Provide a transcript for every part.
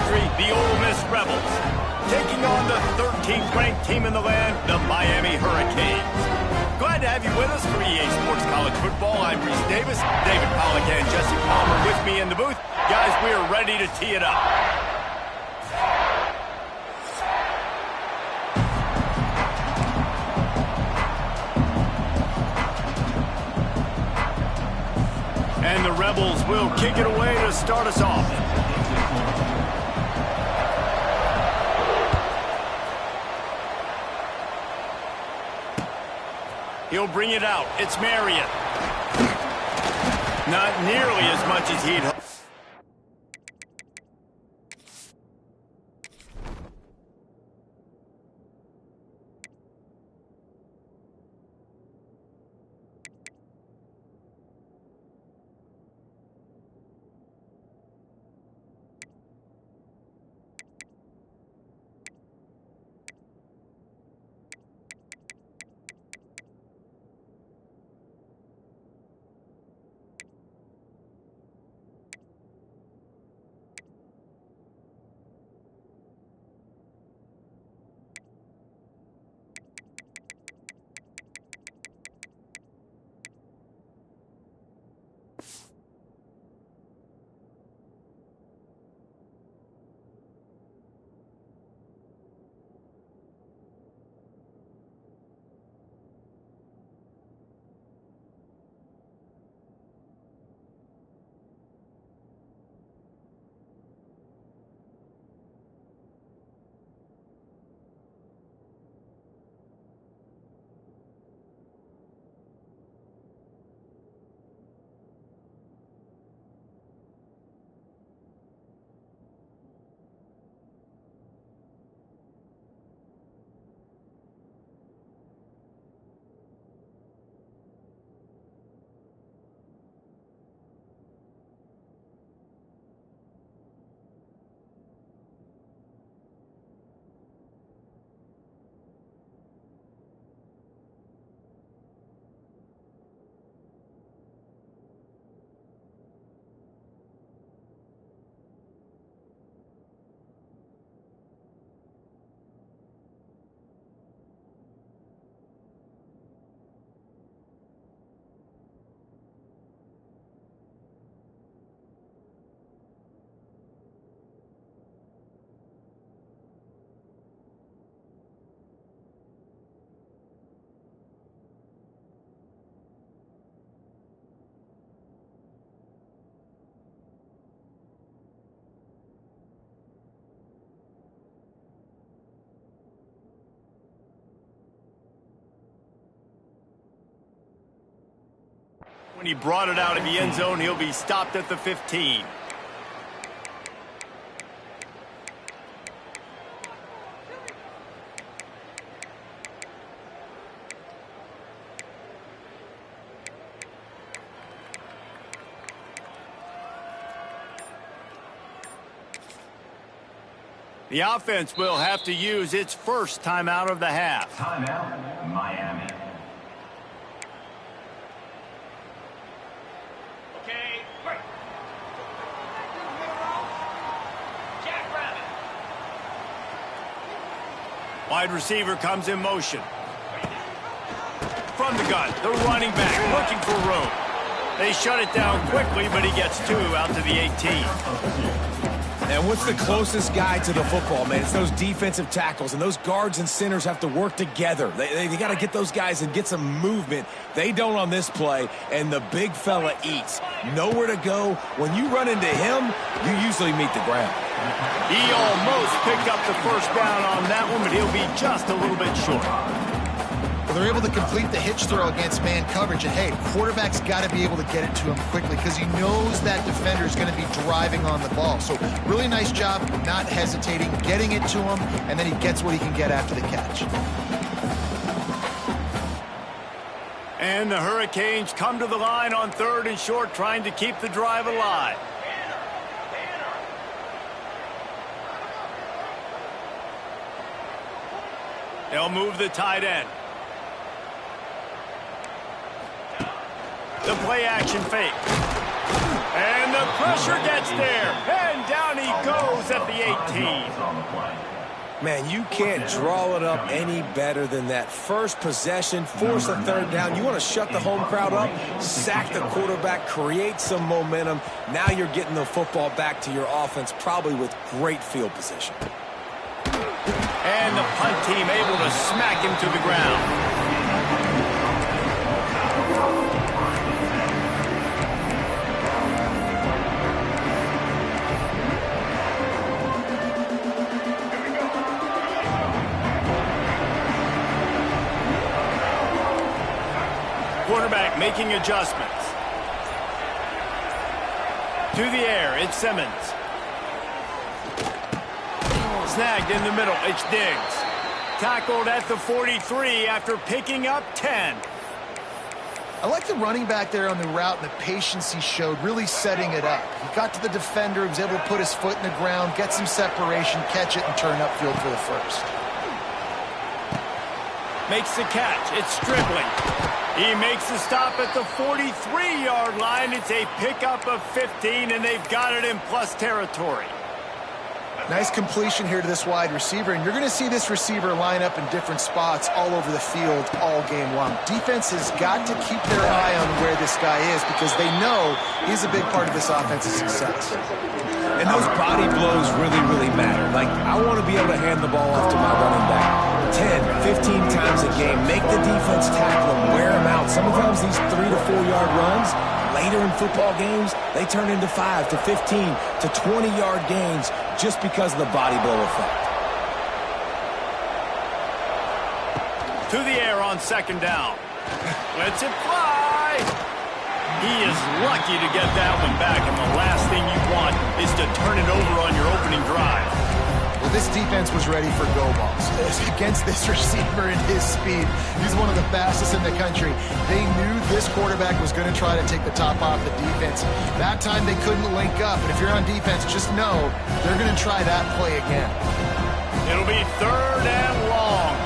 country, the Ole Miss Rebels, taking on the 13th ranked team in the land, the Miami Hurricanes. Glad to have you with us for EA Sports College Football. I'm Reese Davis, David Pollack and Jesse Palmer with me in the booth. Guys, we are ready to tee it up. And the Rebels will kick it away to start us off. He'll bring it out. It's Marion. Not nearly as much as he'd hoped. When he brought it out of the end zone, he'll be stopped at the 15. The offense will have to use its first timeout of the half. Timeout, Miami. Wide receiver comes in motion. From the gun, the running back looking for room. They shut it down quickly, but he gets two out to the 18. And what's the closest guy to the football, man? It's those defensive tackles, and those guards and centers have to work together. They got to get those guys and get some movement. They don't on this play, and the big fella eats. Nowhere to go. When you run into him, you usually meet the ground. He almost picked up the first down on that one, but he'll be just a little bit short. Well, they're able to complete the hitch throw against man coverage, and hey, quarterback's got to be able to get it to him quickly because he knows that defender is going to be driving on the ball. So really nice job not hesitating, getting it to him, and then he gets what he can get after the catch. And the Hurricanes come to the line on 3rd and short, trying to keep the drive alive. They'll move the tight end. The play action fake. And the pressure gets there. And down he he goes at the 18. Man, you can't draw it up any better than that. First possession, force a third down. You want to shut the home crowd up, sack the quarterback, create some momentum. Now you're getting the football back to your offense, probably with great field position. And the punt team able to smack him to the ground. Quarterback making adjustments. To the air, it's Simmons. Snagged in the middle, it's Diggs. Tackled at the 43 after picking up 10. I like the running back there on the route and the patience he showed, really setting it up. He got to the defender, he was able to put his foot in the ground, get some separation, catch it, and turn upfield for the first. Makes the catch, it's Stribling. He makes the stop at the 43-yard line. It's a pickup of 15, and they've got it in plus territory. Nice completion here to this wide receiver, and you're going to see this receiver line up in different spots all over the field all game long. Defense has got to keep their eye on where this guy is because they know he's a big part of this offense's success. And those body blows really, really matter. Like, I want to be able to hand the ball off to my running back 10, 15 times a game. Make the defense tackle him, wear him out. Sometimes these 3 to 4 yard runs, later in football games, they turn into 5 to 15 to 20-yard gains just because of the body blow effect. To the air on second down. Lets it fly. He is lucky to get that one back, and the last thing you want is to turn it over on your opening drive. Well, this defense was ready for go balls. Against this receiver and his speed, he's one of the fastest in the country. They knew this quarterback was going to try to take the top off the defense. That time they couldn't link up, and if you're on defense, just know they're going to try that play again. It'll be third and long.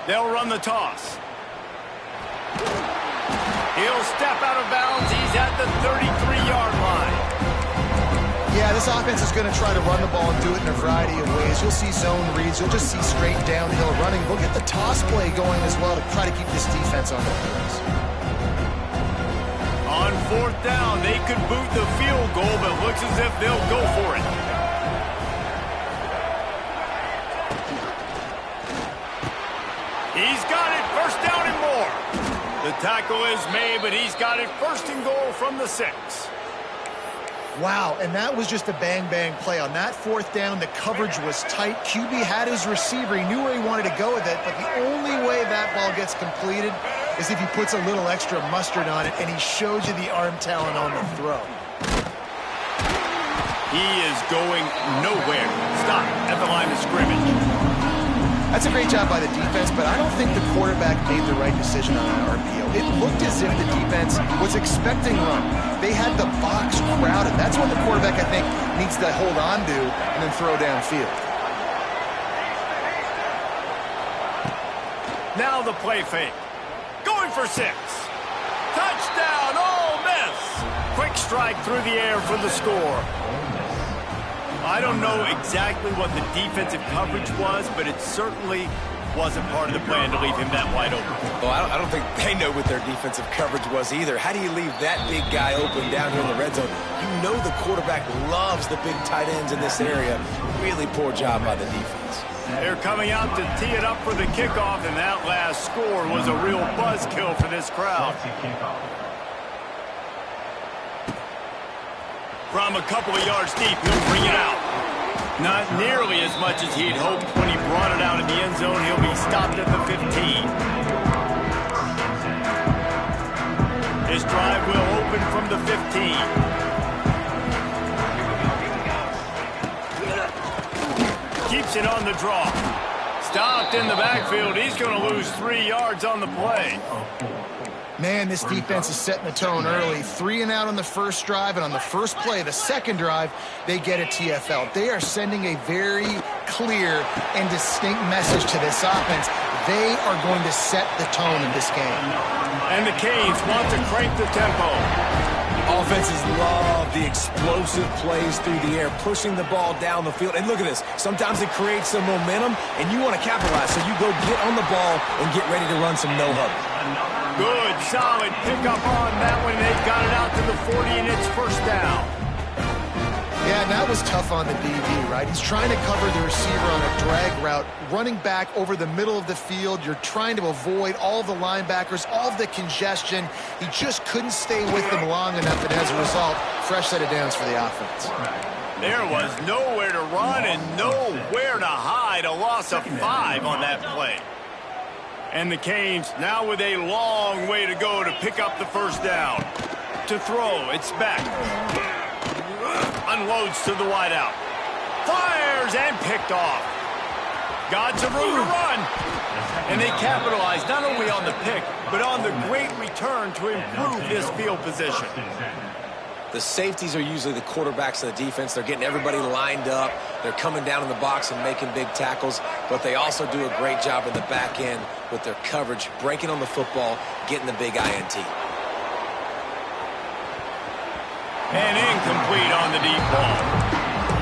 They'll run the toss. He'll step out of bounds. He's at the 33-yard line. Yeah, this offense is going to try to run the ball and do it in a variety of ways. You'll see zone reads. You'll just see straight downhill running. We'll get the toss play going as well to try to keep this defense on their heels. On fourth down, they could boot the field goal, but looks as if they'll go for it. He's got it, first down and more. The tackle is made, but he's got it first and goal from the 6. Wow, and that was just a bang-bang play. On that fourth down, the coverage was tight. QB had his receiver. He knew where he wanted to go with it, but the only way that ball gets completed is if he puts a little extra mustard on it, and he showed you the arm talent on the throw. He is going nowhere. Stop at the line of scrimmage. That's a great job by the defense, but I don't think the quarterback made the right decision on an RPO. It looked as if the defense was expecting run. They had the box crowded. That's what the quarterback, I think, needs to hold on to and then throw downfield. Now the play fake. Going for 6. Touchdown, Ole Miss. Quick strike through the air for the score. I don't know exactly what the defensive coverage was, but it certainly wasn't part of the plan to leave him that wide open. Well, I don't think they know what their defensive coverage was either. How do you leave that big guy open down here in the red zone? You know the quarterback loves the big tight ends in this area. Really poor job by the defense. They're coming out to tee it up for the kickoff, and that last score was a real buzzkill for this crowd. From a couple of yards deep, he'll bring it out. Not nearly as much as he'd hoped when he brought it out in the end zone. He'll be stopped at the 15. His drive will open from the 15. Keeps it on the draw. Stopped in the backfield. He's going to lose 3 yards on the play. Man, this defense is setting the tone early. 3 and out on the first drive, and on the first play, the second drive, they get a TFL. They are sending a very clear and distinct message to this offense. They are going to set the tone in this game. And the Canes want to crank the tempo. Offenses love the explosive plays through the air, pushing the ball down the field. And look at this. Sometimes it creates some momentum, and you want to capitalize. So you go get on the ball and get ready to run some no-huddle. Good, solid pickup on that one. They got it out to the 40, and it's first down. Yeah, and that was tough on the DB, right? He's trying to cover the receiver on a drag route, running back over the middle of the field. You're trying to avoid all of the linebackers, all of the congestion. He just couldn't stay with them long enough, and as a result, fresh set of downs for the offense. There was nowhere to run and nowhere to hide. A loss of 5 on that play. And the Canes now with a long way to go to pick up the first down. To throw, it's back. Unloads to the wideout. Fires and picked off. Got some room to run. And they capitalize not only on the pick, but on the great return to improve this field position. The safeties are usually the quarterbacks of the defense. They're getting everybody lined up. They're coming down in the box and making big tackles, but they also do a great job in the back end with their coverage, breaking on the football, getting the big INT. And incomplete on the deep ball.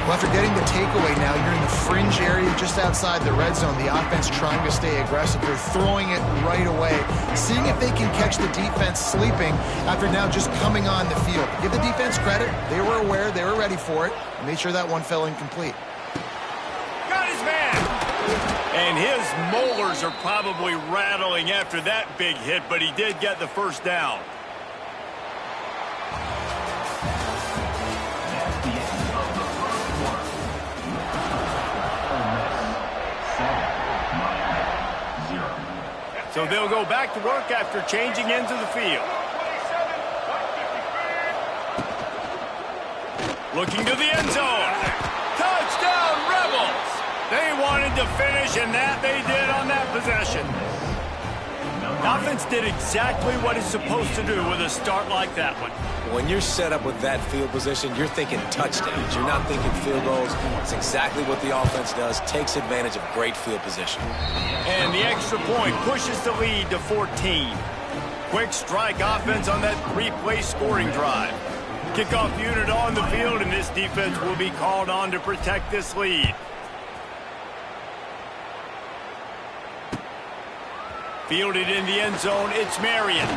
Well, after getting the takeaway now, you're in the fringe area just outside the red zone. The offense trying to stay aggressive. They're throwing it right away, seeing if they can catch the defense sleeping after now just coming on the field. Give the defense credit. They were aware. They were ready for it. Made sure that one fell incomplete. Got his man. And his molars are probably rattling after that big hit, but he did get the first down. So they'll go back to work after changing into the field. Looking to the end zone. Touchdown, Rebels! They wanted to finish, and that they did on that possession. The offense did exactly what it's supposed to do with a start like that one. When you're set up with that field position, you're thinking touchdowns. You're not thinking field goals. It's exactly what the offense does, takes advantage of great field position. And the extra point pushes the lead to 14. Quick strike offense on that 3-play scoring drive. Kickoff unit on the field, and this defense will be called on to protect this lead. Fielded in the end zone, it's Marion.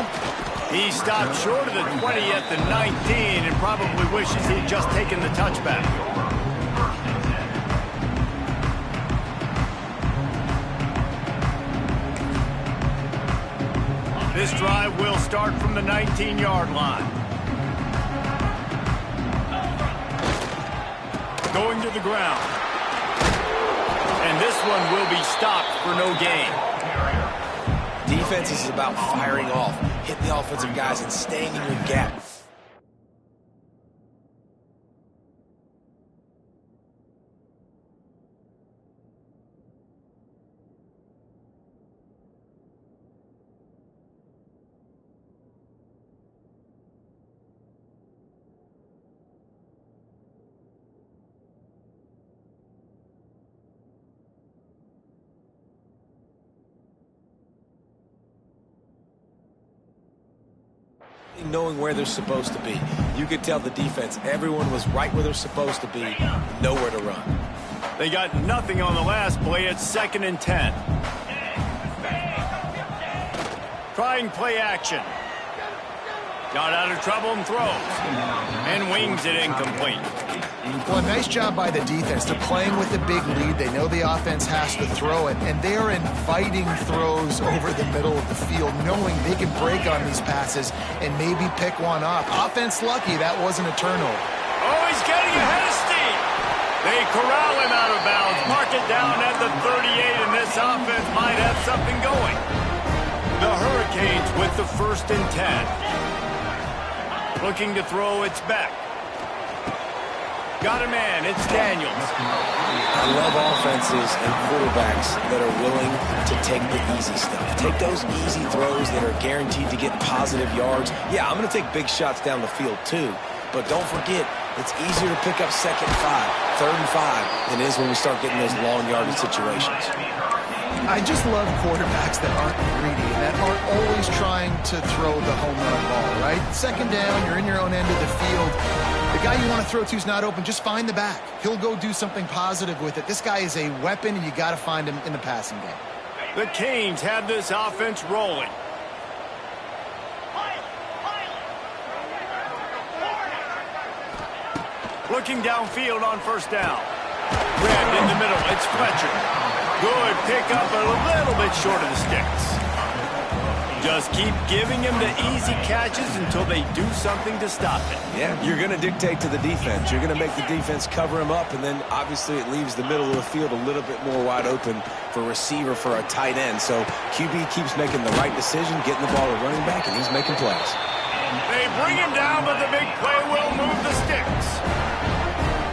He stopped short of the 20 at the 19 and probably wishes he'd just taken the touchback. This drive will start from the 19-yard line. Going to the ground. And this one will be stopped for no gain. Defense is about firing off, hitting the offensive guys, and staying in your gap. Knowing where they're supposed to be. You could tell the defense, everyone was right where they're supposed to be, nowhere to run. They got nothing on the last play. It's 2nd and 10. Trying play action. Got out of trouble and throws. And wings it incomplete. Well, a nice job by the defense. They're playing with a big lead. They know the offense has to throw it, and they are inviting throws over the middle of the field, knowing they can break on these passes and maybe pick one off. Offense lucky that wasn't a turnover. Oh, he's getting ahead of steam. They corral him out of bounds. Mark it down at the 38, and this offense might have something going. The Hurricanes with the 1st and 10. Looking to throw, it's back. Got a man. It's Daniels. I love offenses and quarterbacks that are willing to take the easy stuff. Take those easy throws that are guaranteed to get positive yards. Yeah, I'm going to take big shots down the field too, but don't forget, it's easier to pick up 2nd and 5, 3rd and 5 than it is when we start getting those long yardage situations. I just love quarterbacks that aren't greedy, that aren't always trying to throw the home run ball, right? 2nd down, you're in your own end of the field. The guy you want to throw to is not open. Just find the back. He'll go do something positive with it. This guy is a weapon, and you got to find him in the passing game. The Canes have this offense rolling. Looking downfield on 1st down. Grabbed in the middle. It's Fletcher. Good pickup, a little bit short of the sticks. Just keep giving him the easy catches until they do something to stop it. Yeah, you're going to dictate to the defense. You're going to make the defense cover him up, and then obviously it leaves the middle of the field a little bit more wide open for receiver, for a tight end. So QB keeps making the right decision, getting the ball to running back, and he's making plays. They bring him down, but the big play will move the sticks.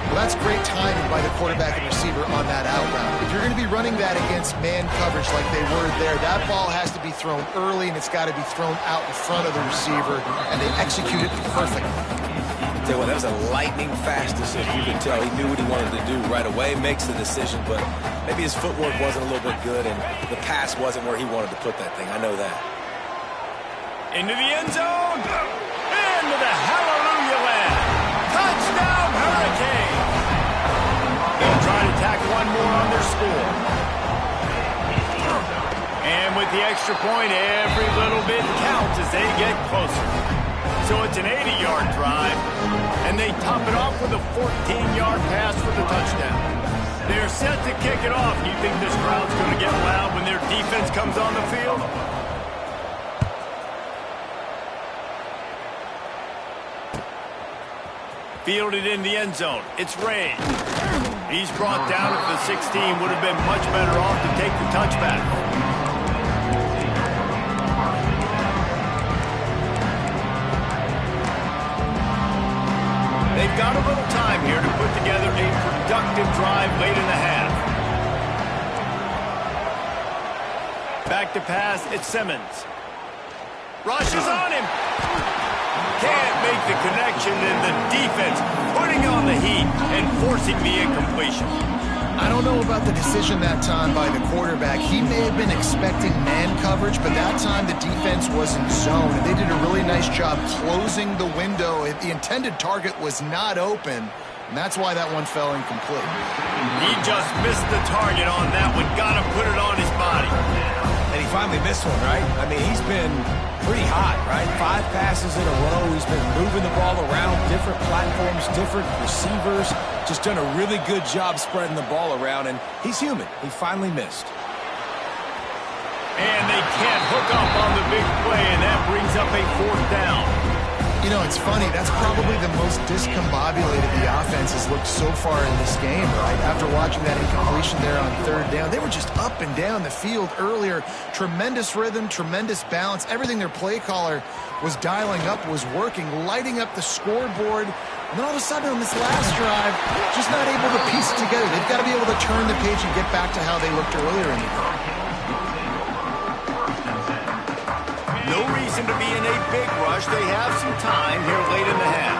Well, that's great timing by the quarterback and receiver on that out route. If you're going to be running that against man coverage like they were there, that ball has to be thrown early, and it's got to be thrown out in front of the receiver, and they execute it perfectly. Tell you what, that was a lightning-fast decision. You could tell he knew what he wanted to do right away, makes the decision, but maybe his footwork wasn't a little bit good, and the pass wasn't where he wanted to put that thing. I know that. Into the end zone. Into the hallelujah land. Touchdown, Hurricane. They'll try to tack one more on their score. And with the extra point, every little bit counts as they get closer. So it's an 80-yard drive, and they top it off with a 14-yard pass for the touchdown. They're set to kick it off. You think this crowd's going to get loud when their defense comes on the field? Fielded in the end zone. It's Ray. He's brought down at the 16. Would have been much better off to take the touchback. They've got a little time here to put together a productive drive late in the half. Back to pass. It's Simmons. Rushes on him. Can't make the connection, and the defense putting on the heat and forcing the incompletion. I don't know about the decision that time by the quarterback. He may have been expecting man coverage, but that time the defense was in zone, and they did a really nice job closing the window. The intended target was not open, and that's why that one fell incomplete. He just missed the target on that one. Got to put it on his body. And he finally missed one, right? I mean, he's been pretty hot, right? 5 passes in a row. He's been moving the ball around, different platforms, different receivers. Just done a really good job spreading the ball around, and he's human. He finally missed. And they can't hook up on the big play, and that brings up a 4th down. You know, it's funny. That's probably the most discombobulated the offense has looked so far in this game, right? After watching that incompletion there on 3rd down, they were just up and down the field earlier. Tremendous rhythm, tremendous balance. Everything their play caller was dialing up was working, lighting up the scoreboard. And then all of a sudden on this last drive, just not able to piece it together. They've got to be able to turn the page and get back to how they looked earlier in the game. No reason to be in a big rush. They have some time here late in the half.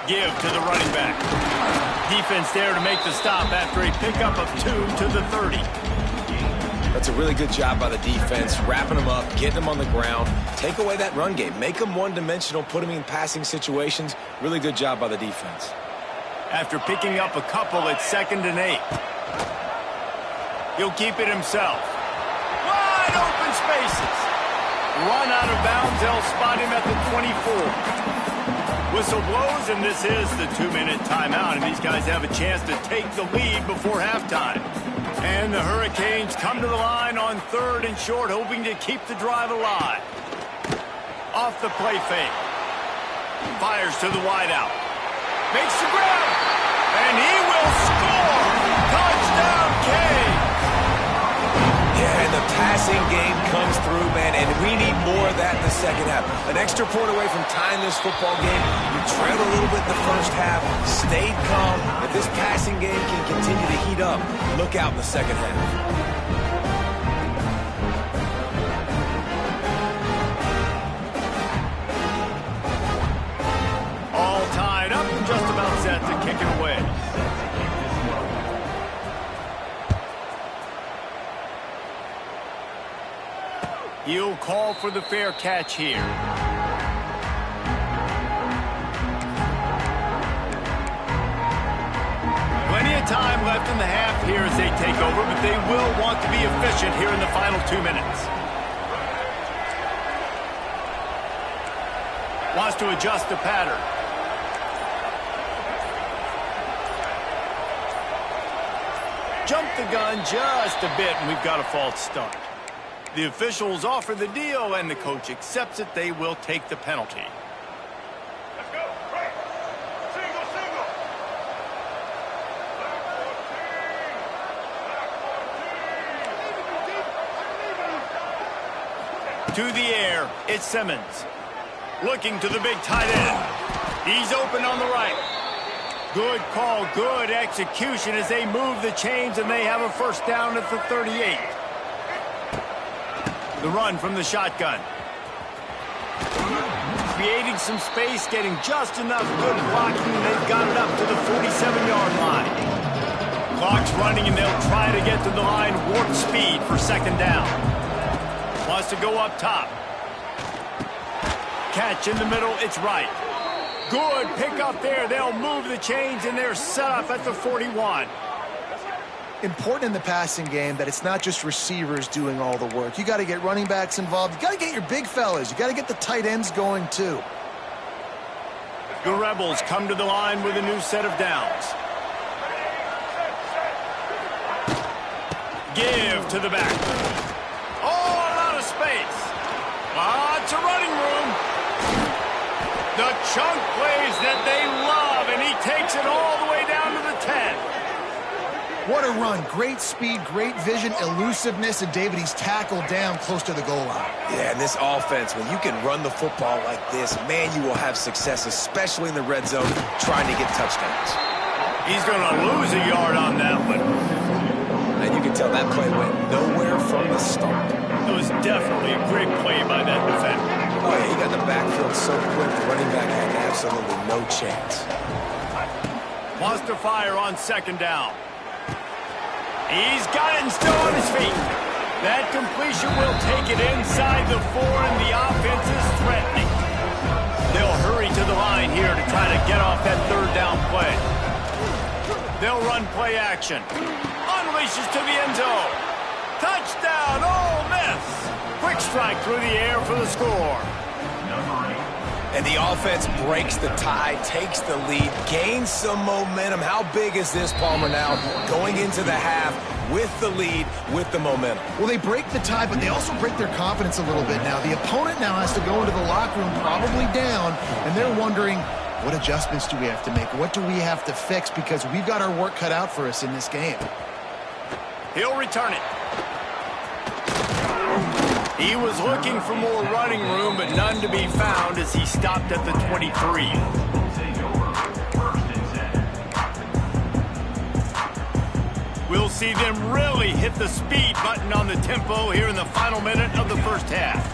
Give to the running back. Defense there to make the stop after a pickup of 2 to the 30. That's a really good job by the defense, wrapping them up, getting them on the ground. Take away that run game. Make them one-dimensional, put them in passing situations. Really good job by the defense. After picking up a couple, it's 2nd and 8. He'll keep it himself. Wide open spaces. Run out of bounds. They'll spot him at the 24. Whistle blows, and this is the 2-minute timeout, and these guys have a chance to take the lead before halftime. And the Hurricanes come to the line on 3rd and short, hoping to keep the drive alive. Off the play fake. Fires to the wideout. Makes the grab. And he will score. Touchdown, Canes. Yeah, and the passing game comes through, man, and we need more of that in the second half. An extra point away from tying this football game. You trailed a little bit in the first half, stayed calm. If this passing game can continue to heat up, look out in the second half. Just about set to kick it away. He'll call for the fair catch here. Plenty of time left in the half here as they take over, but they will want to be efficient here in the final 2 minutes. Wants to adjust the pattern. Jump the gun just a bit, and we've got a false start. The officials offer the deal, and the coach accepts it. They will take the penalty. Let's go. Right. Single, single. To the air, it's Simmons. Looking to the big tight end. He's open on the right. Good call, good execution as they move the chains, and they have a first down at the 38. The run from the shotgun. Creating some space, getting just enough good blocking, and they've got it up to the 47-yard line. Clock's running, and they'll try to get to the line warp speed for second down. Wants to go up top. Catch in the middle, it's right. Good pickup there. They'll move the chains, and they're set up at the 41. Important in the passing game that it's not just receivers doing all the work. You got to get running backs involved. You got to get your big fellas. You got to get the tight ends going too. The Rebels come to the line with a new set of downs. Give to the back. Oh, a lot of space. Lots of running room. The chunk plays that they love, and he takes it all the way down to the 10. What a run. Great speed, great vision, elusiveness, and David, he's tackled down close to the goal line. Yeah, and this offense, when you can run the football like this, man, you will have success, especially in the red zone, trying to get touchdowns. He's going to lose a yard on that one. And you can tell that play went nowhere from the start. It was definitely a great play by that defender. Oh, yeah, he got the backfield so quick, the running back had absolutely no chance. Wants to fire on second down. He's got it and still on his feet. That completion will take it inside the 4, and the offense is threatening. They'll hurry to the line here to try to get off that third down play. They'll run play action. Unleashes to the end zone. Touchdown, Ole Miss. Quick strike through the air for the score. And the offense breaks the tie, takes the lead, gains some momentum. How big is this, Palmer, now going into the half with the lead, with the momentum? Well, they break the tie, but they also break their confidence a little bit now. The opponent now has to go into the locker room probably down, and they're wondering, what adjustments do we have to make? What do we have to fix? Because we've got our work cut out for us in this game. He'll return it. He was looking for more running room, but none to be found as he stopped at the 23. We'll see them really hit the speed button on the tempo here in the final minute of the first half.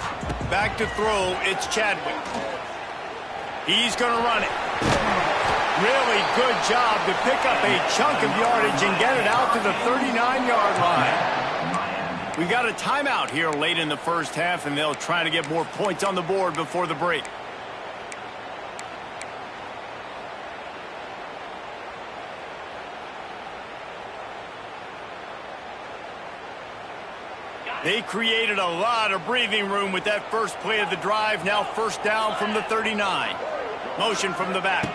Back to throw, it's Chadwick. He's going to run it. Really good job to pick up a chunk of yardage and get it out to the 39-yard line. We got a timeout here late in the first half, and they'll try to get more points on the board before the break. They created a lot of breathing room with that first play of the drive. Now first down from the 39. Motion from the back.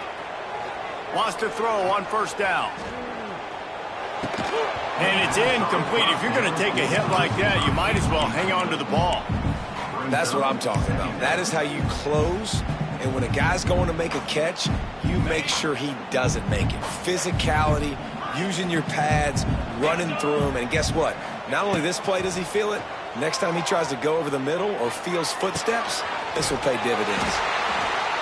Wants to throw on first down. And it's incomplete. If you're going to take a hit like that, you might as well hang on to the ball. That's what I'm talking about. That is how you close. And when a guy's going to make a catch, you make sure he doesn't make it. Physicality, using your pads, running through him. And guess what? Not only this play does he feel it, Next time he tries to go over the middle or feels footsteps, this will pay dividends.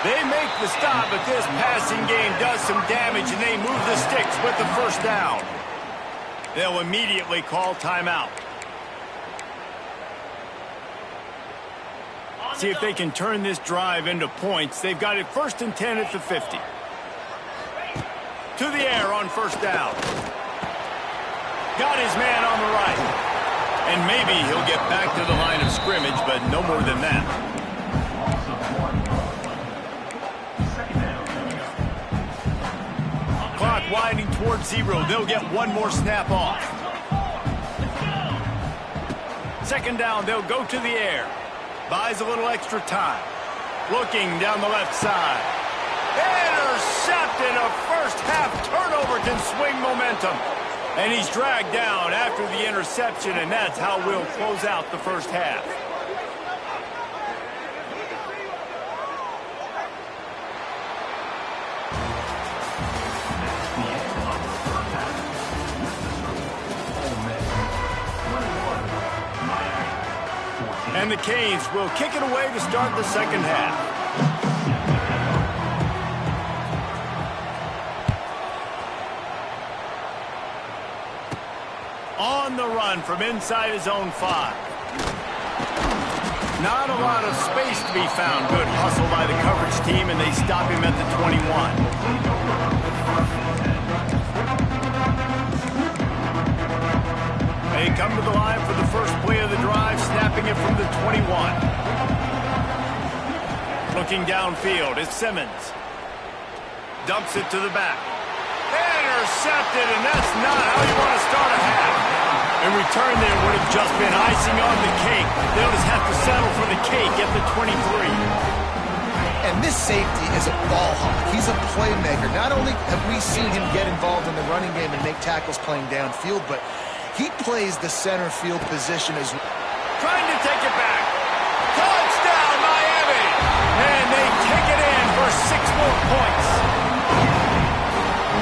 They make the stop, but this passing game does some damage, and they move the sticks with the first down. They'll immediately call timeout. See if they can turn this drive into points. They've got it 1st and 10 at the 50. To the air on first down. Got his man on the right. And maybe he'll get back to the line of scrimmage, but no more than that. Clock winding towards 0. They'll get one more snap off. 2nd down, they'll go to the air. Buys a little extra time. Looking down the left side. Intercepted. A first-half turnover can swing momentum. And he's dragged down after the interception, and that's how we'll close out the first half. And the Canes will kick it away to start the second half. On the run from inside his own 5. Not a lot of space to be found. Good hustle by the coverage team, and they stop him at the 21. They come to the line for the first play of the drive, snapping it from the 21. Looking downfield, it's Simmons. Dumps it to the back. Intercepted, and that's not how you want to start a half. In return, there would have just been icing on the cake. They'll just have to settle for the cake at the 23. And this safety is a ball hawk. He's a playmaker. Not only have we seen him get involved in the running game and make tackles playing downfield, but he plays the center field position as well. Trying to take it back. Touchdown, Miami! And they take it in for 6 more points.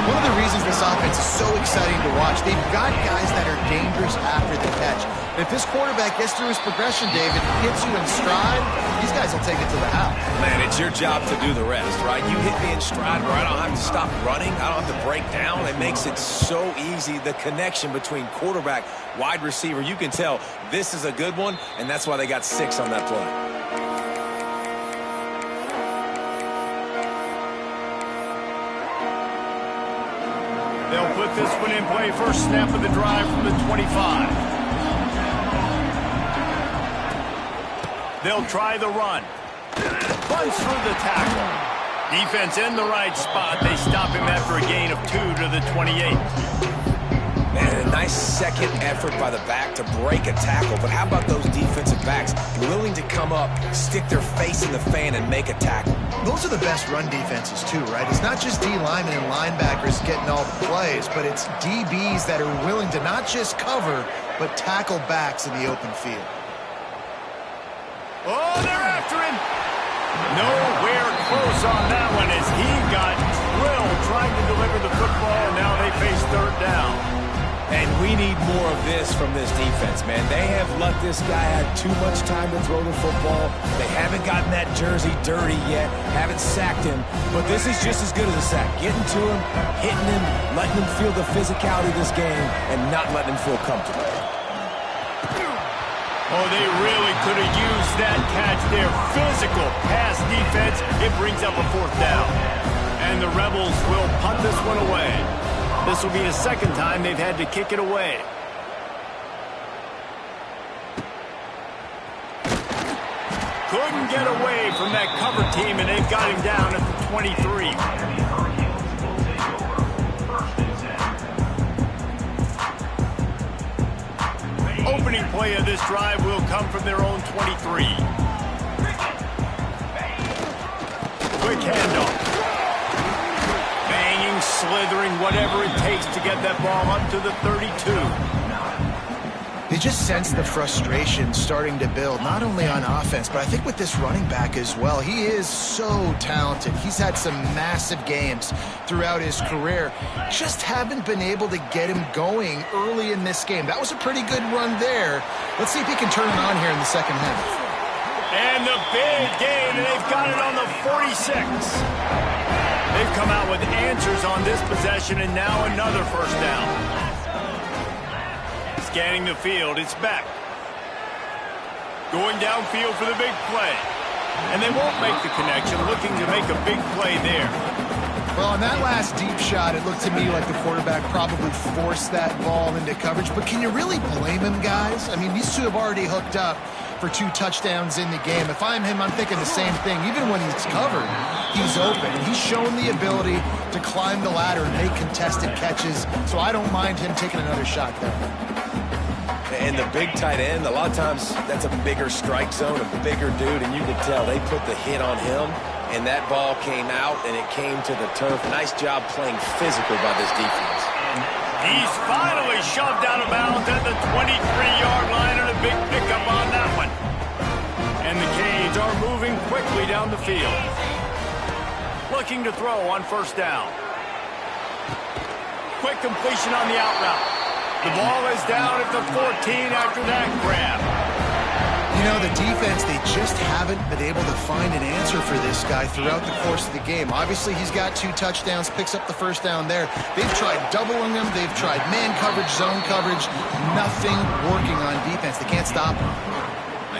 One of the reasons this offense is so exciting to watch, they've got guys that are dangerous after the catch. And if this quarterback gets through his progression, David, hits you in stride, these guys will take it to the house. Man, it's your job to do the rest, right? You hit me in stride where I don't have to stop running. I don't have to break down. It makes it so easy. The connection between quarterback, wide receiver, you can tell this is a good one, and that's why they got 6 on that play. They'll put this one in play. First snap of the drive from the 25. They'll try the run. Runs through the tackle. Defense in the right spot. They stop him after a gain of 2 to the 28. Man, a nice second effort by the back to break a tackle. But how about those defensive backs willing to come up, stick their face in the fan, and make a tackle? Those are the best run defenses, too, right? It's not just D linemen and linebackers getting all the plays, but it's DBs that are willing to not just cover, but tackle backs in the open field. Oh, they're after him. Nowhere close on that one as he got drilled trying to deliver the football. Now they face 3rd down. And we need more of this from this defense, man. They have let this guy have too much time to throw the football. They haven't gotten that jersey dirty yet, haven't sacked him. But this is just as good as a sack. Getting to him, hitting him, letting him feel the physicality of this game, and not letting him feel comfortable. Oh, they really could have used that catch there. Physical pass defense. It brings up a 4th down. And the Rebels will punt this one away. This will be the 2nd time they've had to kick it away. Couldn't get away from that cover team, and they've got him down at the 23. Opening play of this drive will come from their own 23. Quick handoff. Banging, slithering, whatever it takes to get that ball up to the 32. You just sense the frustration starting to build, not only on offense, but I think with this running back as well. He is so talented. He's had some massive games throughout his career. Just haven't been able to get him going early in this game. That was a pretty good run there. Let's see if he can turn it on here in the second half. And the big gain, and they've got it on the 46. They've come out with answers on this possession, and now another first down. Scanning the field, it's Beck. Going downfield for the big play. And they won't make the connection, looking to make a big play there. Well, on that last deep shot, it looked to me like the quarterback probably forced that ball into coverage. But can you really blame him, guys? I mean, these two have already hooked up for 2 touchdowns in the game. If I'm him, I'm thinking the same thing. Even when he's covered, he's open. He's shown the ability to climb the ladder and make contested catches. So I don't mind him taking another shot there. And the big tight end, a lot of times that's a bigger strike zone, a bigger dude, and you can tell they put the hit on him, and that ball came out, and it came to the turf. Nice job playing physical by this defense. He's finally shoved out of bounds at the 23-yard line, and a big pickup on that one. And the Canes are moving quickly down the field. Looking to throw on first down. Quick completion on the out route. The ball is down at the 14 after that grab. You know, the defense, they just haven't been able to find an answer for this guy throughout the course of the game. Obviously, he's got 2 touchdowns, picks up the first down there. They've tried doubling him. They've tried man coverage, zone coverage. Nothing working on defense. They can't stop him.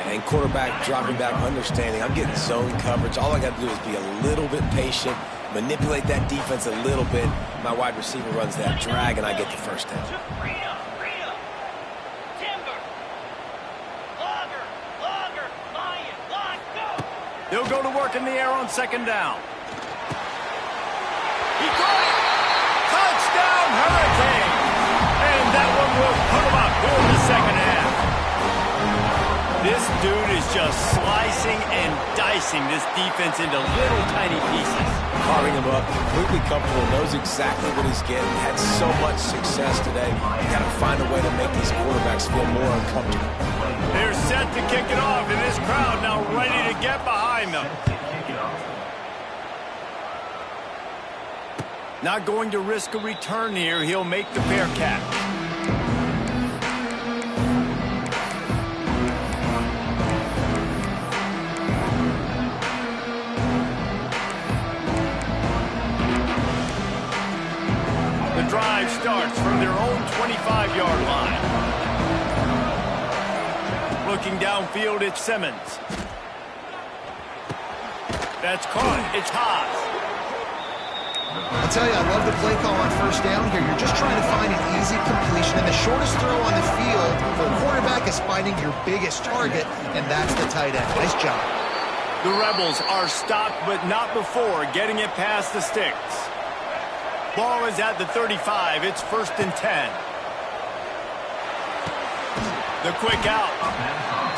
And quarterback dropping back, understanding I'm getting zone coverage. All I got to do is be a little bit patient, manipulate that defense a little bit. My wide receiver runs that drag, and I get the first down. He'll go to work in the air on second down. He caught it! Touchdown, Hurricane! And that one will put him up for the second half. This dude is just slicing and dicing this defense into little tiny pieces. Carving him up, completely comfortable, knows exactly what he's getting, had so much success today. You got to find a way to make these quarterbacks feel more uncomfortable. They're set to kick it off, and this crowd now ready to get behind them. Not going to risk a return here. He'll make the fair catch. The drive starts from their own 25-yard line. Looking downfield, it's Simmons. That's caught. It's Haas. I'll tell you, I love the play call on first down here. You're just trying to find an easy completion, and the shortest throw on the field for a quarterback is finding your biggest target, and that's the tight end. Nice job. The Rebels are stopped, but not before getting it past the sticks. Ball is at the 35. It's 1st and 10. The quick out.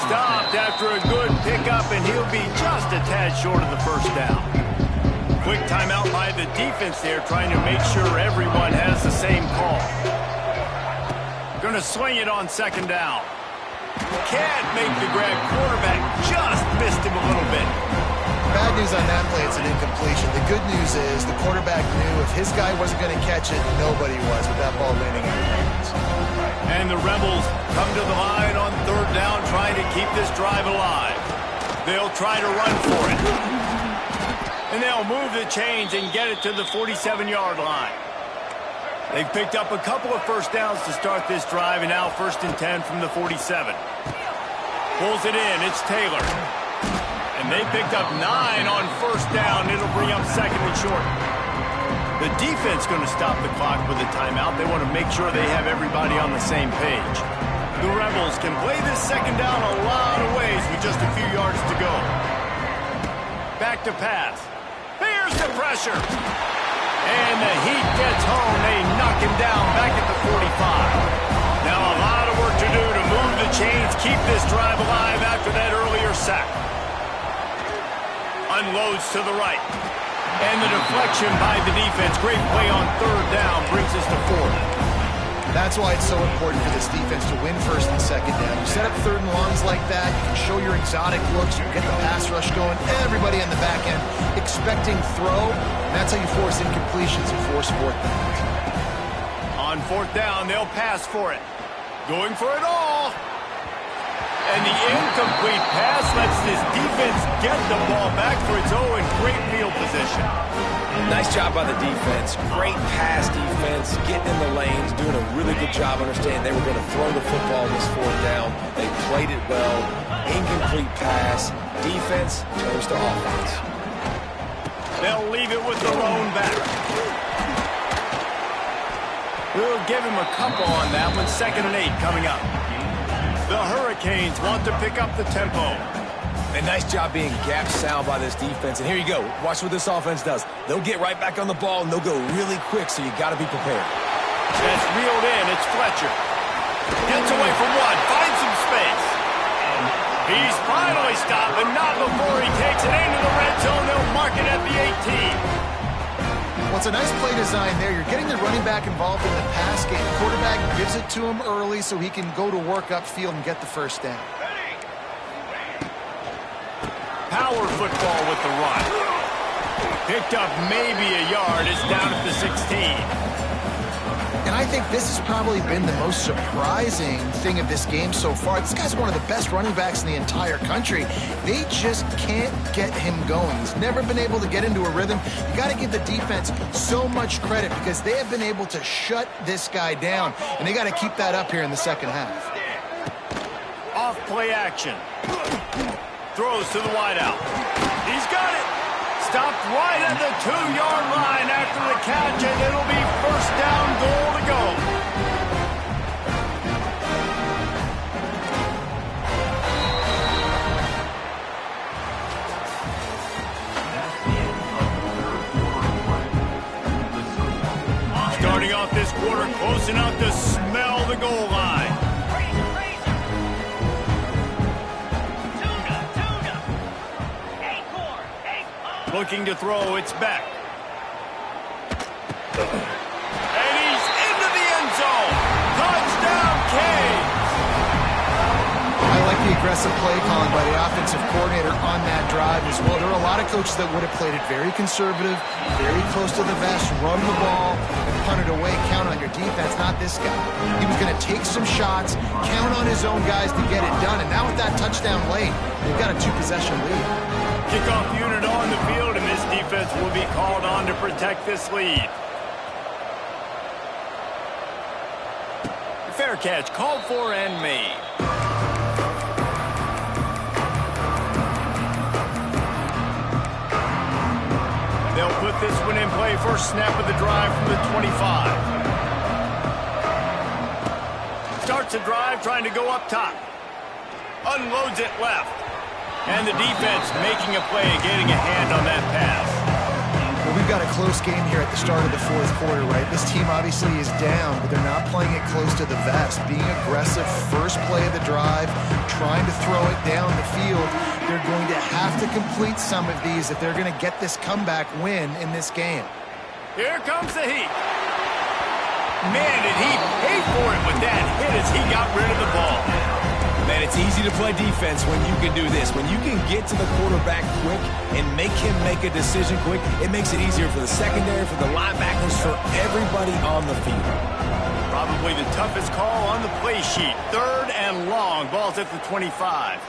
Stopped after a good pickup, and he'll be just a tad short of the first down. Quick timeout by the defense there, trying to make sure everyone has the same call. Going to swing it on second down. Can't make the grab. Quarterback just missed him a little bit. Bad news on that play, it's an incompletion. The good news is the quarterback knew if his guy wasn't going to catch it, nobody was with that ball landing in his hands. And the Rebels come to the line on third down, trying to keep this drive alive. They'll try to run for it. And they'll move the chains and get it to the 47-yard line. They've picked up a couple of first downs to start this drive, and now 1st and 10 from the 47. Pulls it in. It's Taylor. And they picked up 9 on first down. It'll bring up 2nd and short. The defense going to stop the clock with a timeout. They want to make sure they have everybody on the same page. The Rebels can play this second down a lot of ways with just a few yards to go. Back to pass. Here's the pressure. And the heat gets home. They knock him down back at the 45. Now a lot of work to do to move the chains, keep this drive alive after that earlier sack. Unloads to the right. And the deflection by the defense. Great play on third down brings us to 4th. That's why it's so important for this defense to win first and second down. You set up third and longs like that, you can show your exotic looks, you can get the pass rush going, everybody on the back end expecting throw, and that's how you force incompletions and force fourth downs. On fourth down, they'll pass for it. Going for it all. And the incomplete pass lets this defense get the ball back for its own great field position. Nice job by the defense. Great pass defense, getting in the lanes, doing a really good job understanding they were going to throw the football on this fourth down. They played it well. Incomplete pass. Defense turns to offense. They'll leave it with the lone back. We'll give him a couple on that one. 2nd and 8 coming up. The Hurricanes want to pick up the tempo. A nice job being gap sound by this defense. And here you go. Watch what this offense does. They'll get right back on the ball, and they'll go really quick, so you got to be prepared. That's reeled in. It's Fletcher. Gets away from one. Finds some space. He's finally stopped, but not before he takes it into the red zone. They'll mark it at the 18. Well, it's a nice play design there. You're getting the running back involved in the pass game. The quarterback gives it to him early so he can go to work upfield and get the first down. Power football with the run. Picked up maybe a yard. It's down at the 16. And I think this has probably been the most surprising thing of this game so far. This guy's one of the best running backs in the entire country. They just can't get him going. He's never been able to get into a rhythm. You got to give the defense so much credit because they have been able to shut this guy down, and they got to keep that up here in the second half. Off play action. Throws to the wideout. He's got it. Stopped right at the 2-yard line after the catch, and it'll be first down goal to go. Starting off this quarter close enough to smell the goal line. Looking to throw, it's back. And he's into the end zone. Touchdown, Canes! I like the aggressive play calling by the offensive coordinator on that drive as well. There are a lot of coaches that would have played it very conservative, very close to the vest, run the ball, and punt it away. Count on your defense, not this guy. He was going to take some shots, count on his own guys to get it done, and now with that touchdown late, they've got a 2-possession lead. Kickoff unit on the field, and this defense will be called on to protect this lead. Fair catch, called for and made. They'll put this one in play. First snap of the drive from the 25. Starts the drive trying to go up top. Unloads it left. And the defense making a play and getting a hand on that pass. Well, we've got a close game here at the start of the fourth quarter, right? This team obviously is down, but they're not playing it close to the vest. Being aggressive, first play of the drive, trying to throw it down the field. They're going to have to complete some of these if they're going to get this comeback win in this game. Here comes the heat. Man, did he pay for it with that hit as he got rid of the ball. Man, it's easy to play defense when you can do this. When you can get to the quarterback quick and make him make a decision quick, it makes it easier for the secondary, for the linebackers, for everybody on the field. Probably the toughest call on the play sheet. 3rd and long. Ball's at the 25.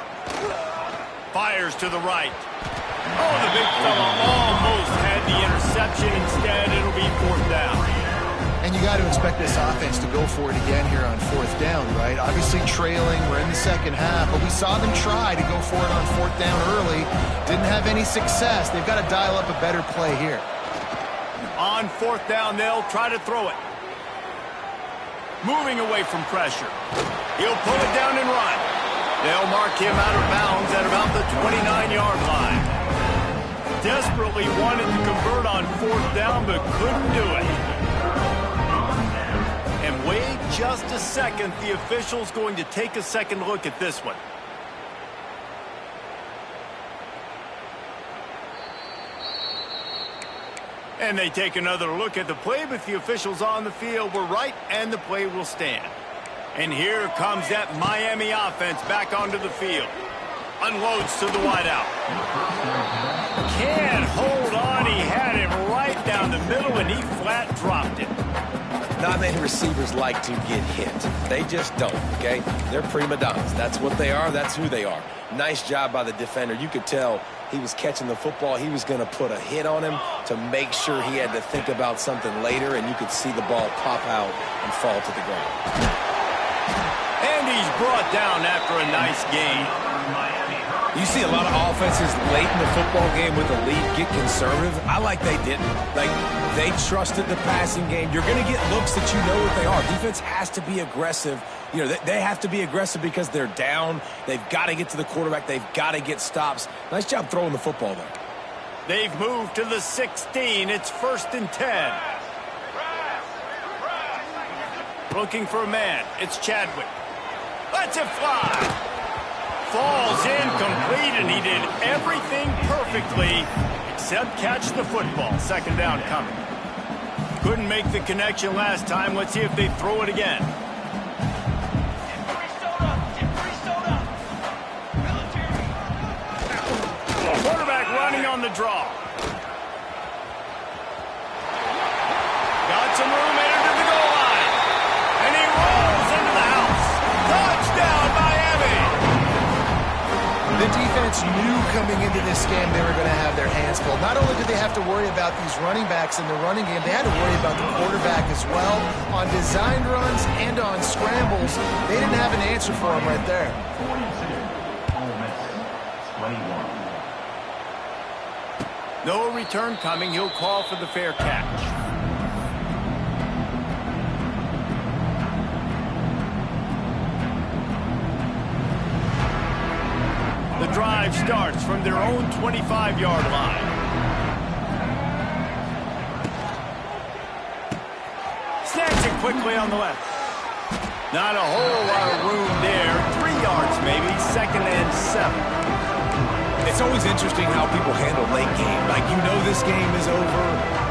Fires to the right. Oh, the big fella almost had the interception. Instead, it'll be 4th down. And you got to expect this offense to go for it again here on 4th down, right? Obviously trailing, we're in the second half, but we saw them try to go for it on 4th down early. Didn't have any success. They've got to dial up a better play here. On 4th down, they'll try to throw it. Moving away from pressure. He'll pull it down and run. They'll mark him out of bounds at about the 29-yard line. Desperately wanted to convert on 4th down, but couldn't do it. And wait just a second. The official's going to take a second look at this one. And they take another look at the play, but the officials on the field were right, and the play will stand. And here comes that Miami offense back onto the field. Unloads to the wideout. Can't hold on. He had him right down the middle, and he flat dropped it. Not many receivers like to get hit. They just don't, okay? They're prima donnas. That's what they are. That's who they are. Nice job by the defender. You could tell he was catching the football. He was going to put a hit on him to make sure he had to think about something later, and you could see the ball pop out and fall to the ground. And he's brought down after a nice gain. You see a lot of offenses late in the football game with the lead get conservative. I like they didn't. Like, they trusted the passing game. You're going to get looks that you know what they are. Defense has to be aggressive. You know, they have to be aggressive because they're down. They've got to get to the quarterback. They've got to get stops. Nice job throwing the football there. They've moved to the 16. It's 1st and 10. Looking for a man. It's Chadwick. Lets it fly. Falls incomplete, and he did everything perfectly except catch the football. 2nd down coming. Couldn't make the connection last time. Let's see if they throw it again. Quarterback running on the draw. Got some room into the goal line. And he rolls into the house. Touchdown, Miami! The defense knew coming into this game they were going to have their hands full. Not only did they have to worry about these running backs in the running game, they had to worry about the quarterback as well. On designed runs and on scrambles, they didn't have an answer for him right there. 21. No return coming. He'll call for the fair catch. The drive starts from their own 25-yard line. Snatch it quickly on the left. Not a whole lot of room there. 3 yards maybe. 2nd and 7. It's always interesting how people handle late game. Like, you know this game is over.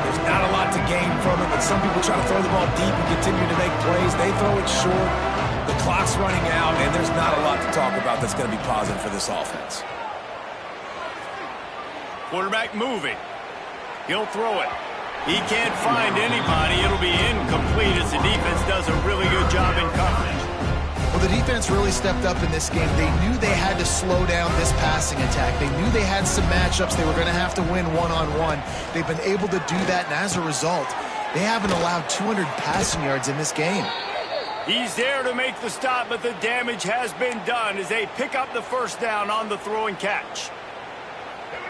There's not a lot to gain from it, but some people try to throw the ball deep and continue to make plays. They throw it short. The clock's running out, and there's not a lot to talk about that's going to be positive for this offense. Quarterback moving. He'll throw it. He can't find anybody. It'll be incomplete as the defense does a really good job in coverage. Well, the defense really stepped up in this game. They knew they had to slow down this passing attack. They knew they had some matchups they were going to have to win one-on-one. They've been able to do that, and as a result, they haven't allowed 200 passing yards in this game. He's there to make the stop, but the damage has been done as they pick up the 1st down on the throw and catch.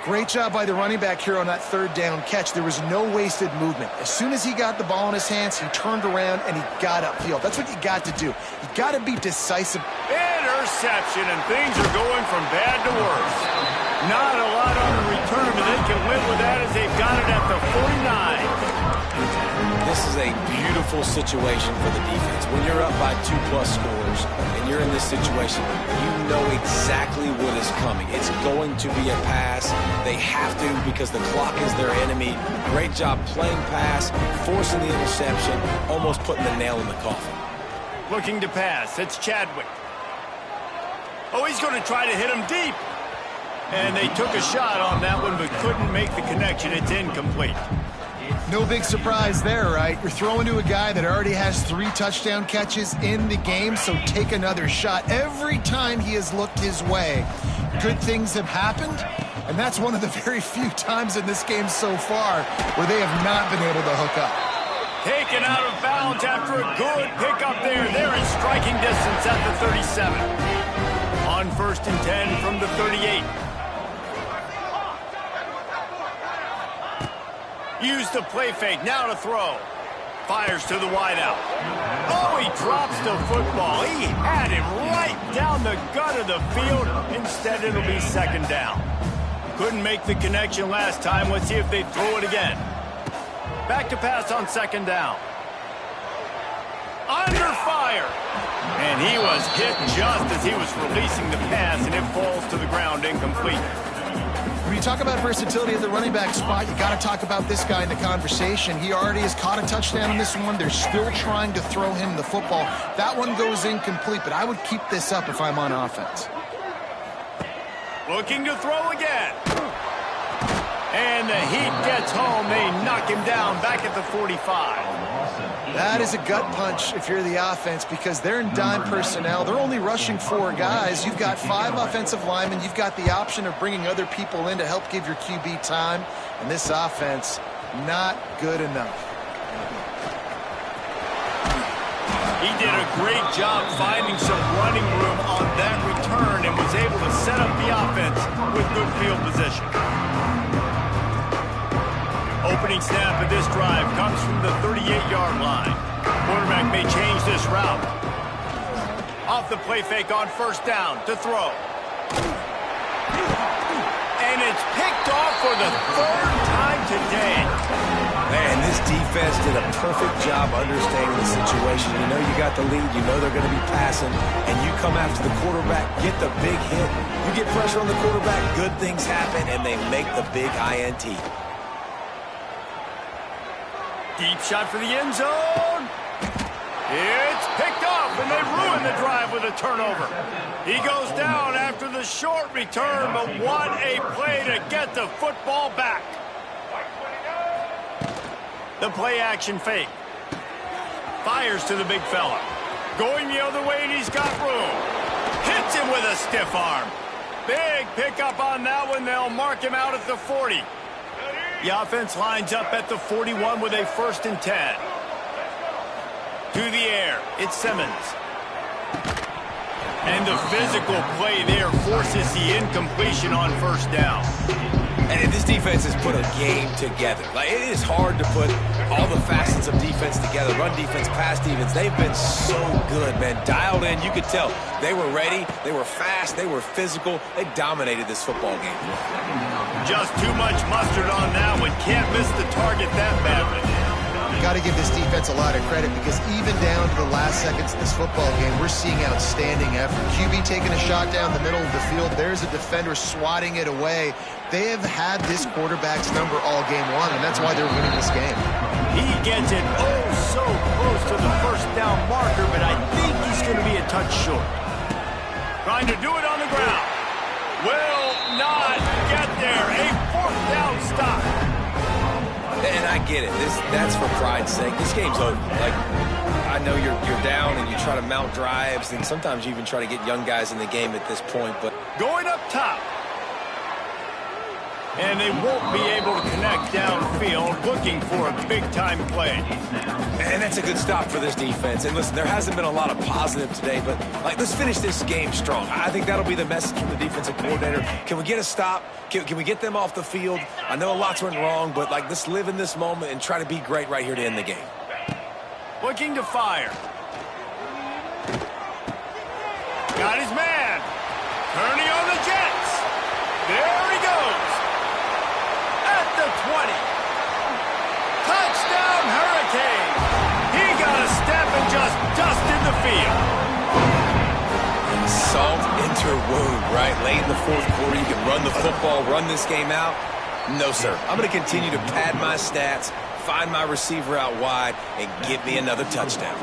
Great job by the running back here on that 3rd down catch. There was no wasted movement. As soon as he got the ball in his hands, he turned around and he got upfield. That's what you got to do. You got to be decisive. Interception, and things are going from bad to worse. Not a lot on the return, but they can live with that as they've got it at the 49. This is a beautiful situation for the defense. When you're up by 2+ scores and you're in this situation, you know exactly what is coming. It's going to be a pass. They have to because the clock is their enemy. Great job playing pass, forcing the interception, almost putting the nail in the coffin. Looking to pass. It's Chadwick. Oh, he's going to try to hit him deep. And they took a shot on that one but couldn't make the connection. It's incomplete. No big surprise there, right? You're throwing to a guy that already has 3 touchdown catches in the game, so take another shot. Every time he has looked his way, good things have happened, and that's one of the very few times in this game so far where they have not been able to hook up. Taken out of bounds after a good pickup there. They're in striking distance at the 37. On 1st and 10 from the 38. Use the play fake, now to throw. Fires to the wideout. Oh, he drops the football. He had him right down the gut of the field. Instead, it'll be 2nd down. Couldn't make the connection last time. Let's see if they throw it again. Back to pass on 2nd down. Under fire. And he was hit just as he was releasing the pass, and it falls to the ground incomplete. When you talk about versatility at the running back spot, you got to talk about this guy in the conversation. He already has caught a touchdown on this one. They're still trying to throw him the football. That one goes incomplete, but I would keep this up if I'm on offense. Looking to throw again. And the heat gets home. They knock him down back at the 45. That is a gut punch if you're the offense because they're in dime personnel. They're only rushing 4 guys. You've got 5 offensive linemen. You've got the option of bringing other people in to help give your QB time. And this offense, not good enough. He did a great job finding some running room on that return and was able to set up the offense with good field position. Opening snap of this drive comes from the 38-yard line. Quarterback may change this route. Off the play fake on first down to throw. And it's picked off for the 3rd time today. Man, this defense did a perfect job understanding the situation. You know you got the lead. You know they're going to be passing. And you come after the quarterback, get the big hit. You get pressure on the quarterback, good things happen, and they make the big INT. Deep shot for the end zone. It's picked off, and they ruin the drive with a turnover. He goes down after the short return, but what a play to get the football back. The play action fake. Fires to the big fella. Going the other way, and he's got room. Hits him with a stiff arm. Big pickup on that one. They'll mark him out at the 40. The offense lines up at the 41 with a 1st and 10. To the air, it's Simmons. And the physical play there forces the incompletion on first down. And this defense has put a game together. Like, it is hard to put all the facets of defense together. Run defense, pass defense. They've been so good, man. Dialed in, you could tell. They were ready. They were fast. They were physical. They dominated this football game. Just too much mustard on that one. Can't miss the target that badly. Got to give this defense a lot of credit because even down to the last seconds of this football game, we're seeing outstanding effort. QB taking a shot down the middle of the field. There's a defender swatting it away. They have had this quarterback's number all game long, and that's why they're winning this game. He gets it so close to the first down marker, but I think he's going to be a touch short. Trying to do it on the ground. Will not get there. A 4th down stop. And I get it. That's for pride's sake. This game's over. Like, I know you're down and you try to mount drives, and sometimes you even try to get young guys in the game at this point. But going up top. And they won't be able to connect downfield, looking for a big-time play. And that's a good stop for this defense. And listen, there hasn't been a lot of positive today, but let's finish this game strong. I think that'll be the message from the defensive coordinator. Can we get a stop? Can we get them off the field? I know lots went wrong, but let's live in this moment and try to be great right here to end the game. Looking to fire. Got his man. Turning on the Jets. There he goes. At the 20. Touchdown, Hurricane. He got a step and just dusted the field. Salt into a wound, right? Late in the 4th quarter, you can run the football, run this game out. No, sir. I'm going to continue to pad my stats, find my receiver out wide, and get me another touchdown.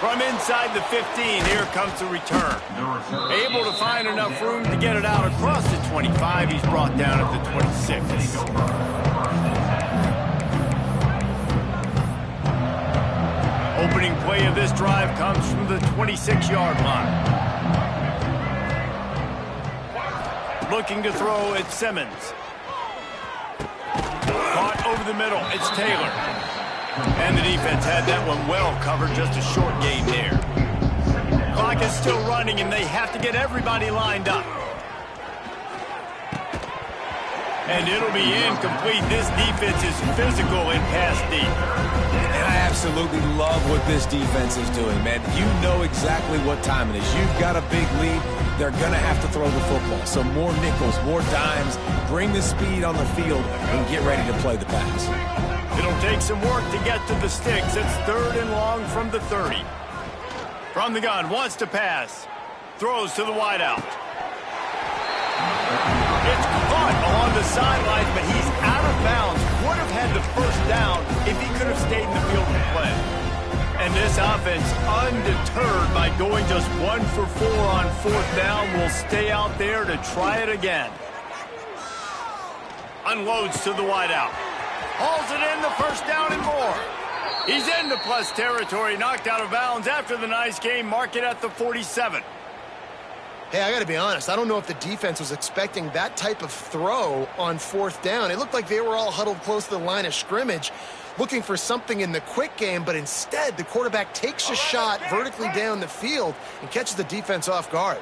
From inside the 15, here comes the return. Able to find enough room to get it out across the 25. He's brought down at the 26. Opening play of this drive comes from the 26-yard line. Looking to throw at Simmons. Caught over the middle. It's Taylor. And the defense had that one well covered. Just a short gain there. Clock is still running, and they have to get everybody lined up. And it'll be incomplete. This defense is physical and pass deep. And I absolutely love what this defense is doing, man. You know exactly what time it is. You've got a big lead. They're going to have to throw the football. So more nickels, more dimes. Bring the speed on the field and get ready to play the pass. It'll take some work to get to the sticks. It's 3rd and long from the 30. From the gun, wants to pass. Throws to the wideout. It's caught along the sidelines, but he's out of bounds. Would have had the first down if he could have stayed in the field to play. And this offense, undeterred by going just 1 for 4 on 4th down, will stay out there to try it again. Unloads to the wideout. Hauls it in, the first down and more. He's into plus territory, knocked out of bounds after the nice game. Mark it at the 47. Hey, I got to be honest. I don't know if the defense was expecting that type of throw on 4th down. It looked like they were all huddled close to the line of scrimmage, looking for something in the quick game, but instead the quarterback takes a shot vertically down the field and catches the defense off guard.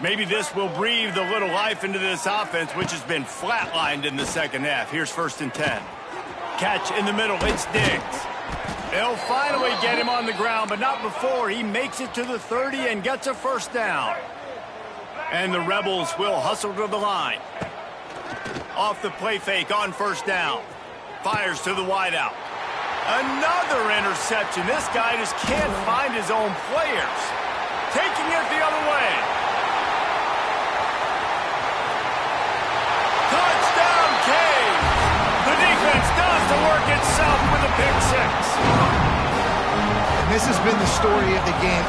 Maybe this will breathe a little life into this offense, which has been flatlined in the second half. Here's 1st and 10. Catch in the middle. It's Diggs. They'll finally get him on the ground, but not before he makes it to the 30 and gets a first down. And the Rebels will hustle to the line. Off the play fake on 1st down. Fires to the wideout. Another interception. This guy just can't find his own players. Taking it the other way. Touchdown, Cade. The defense does the work itself with a pick 6. And this has been the story of the game.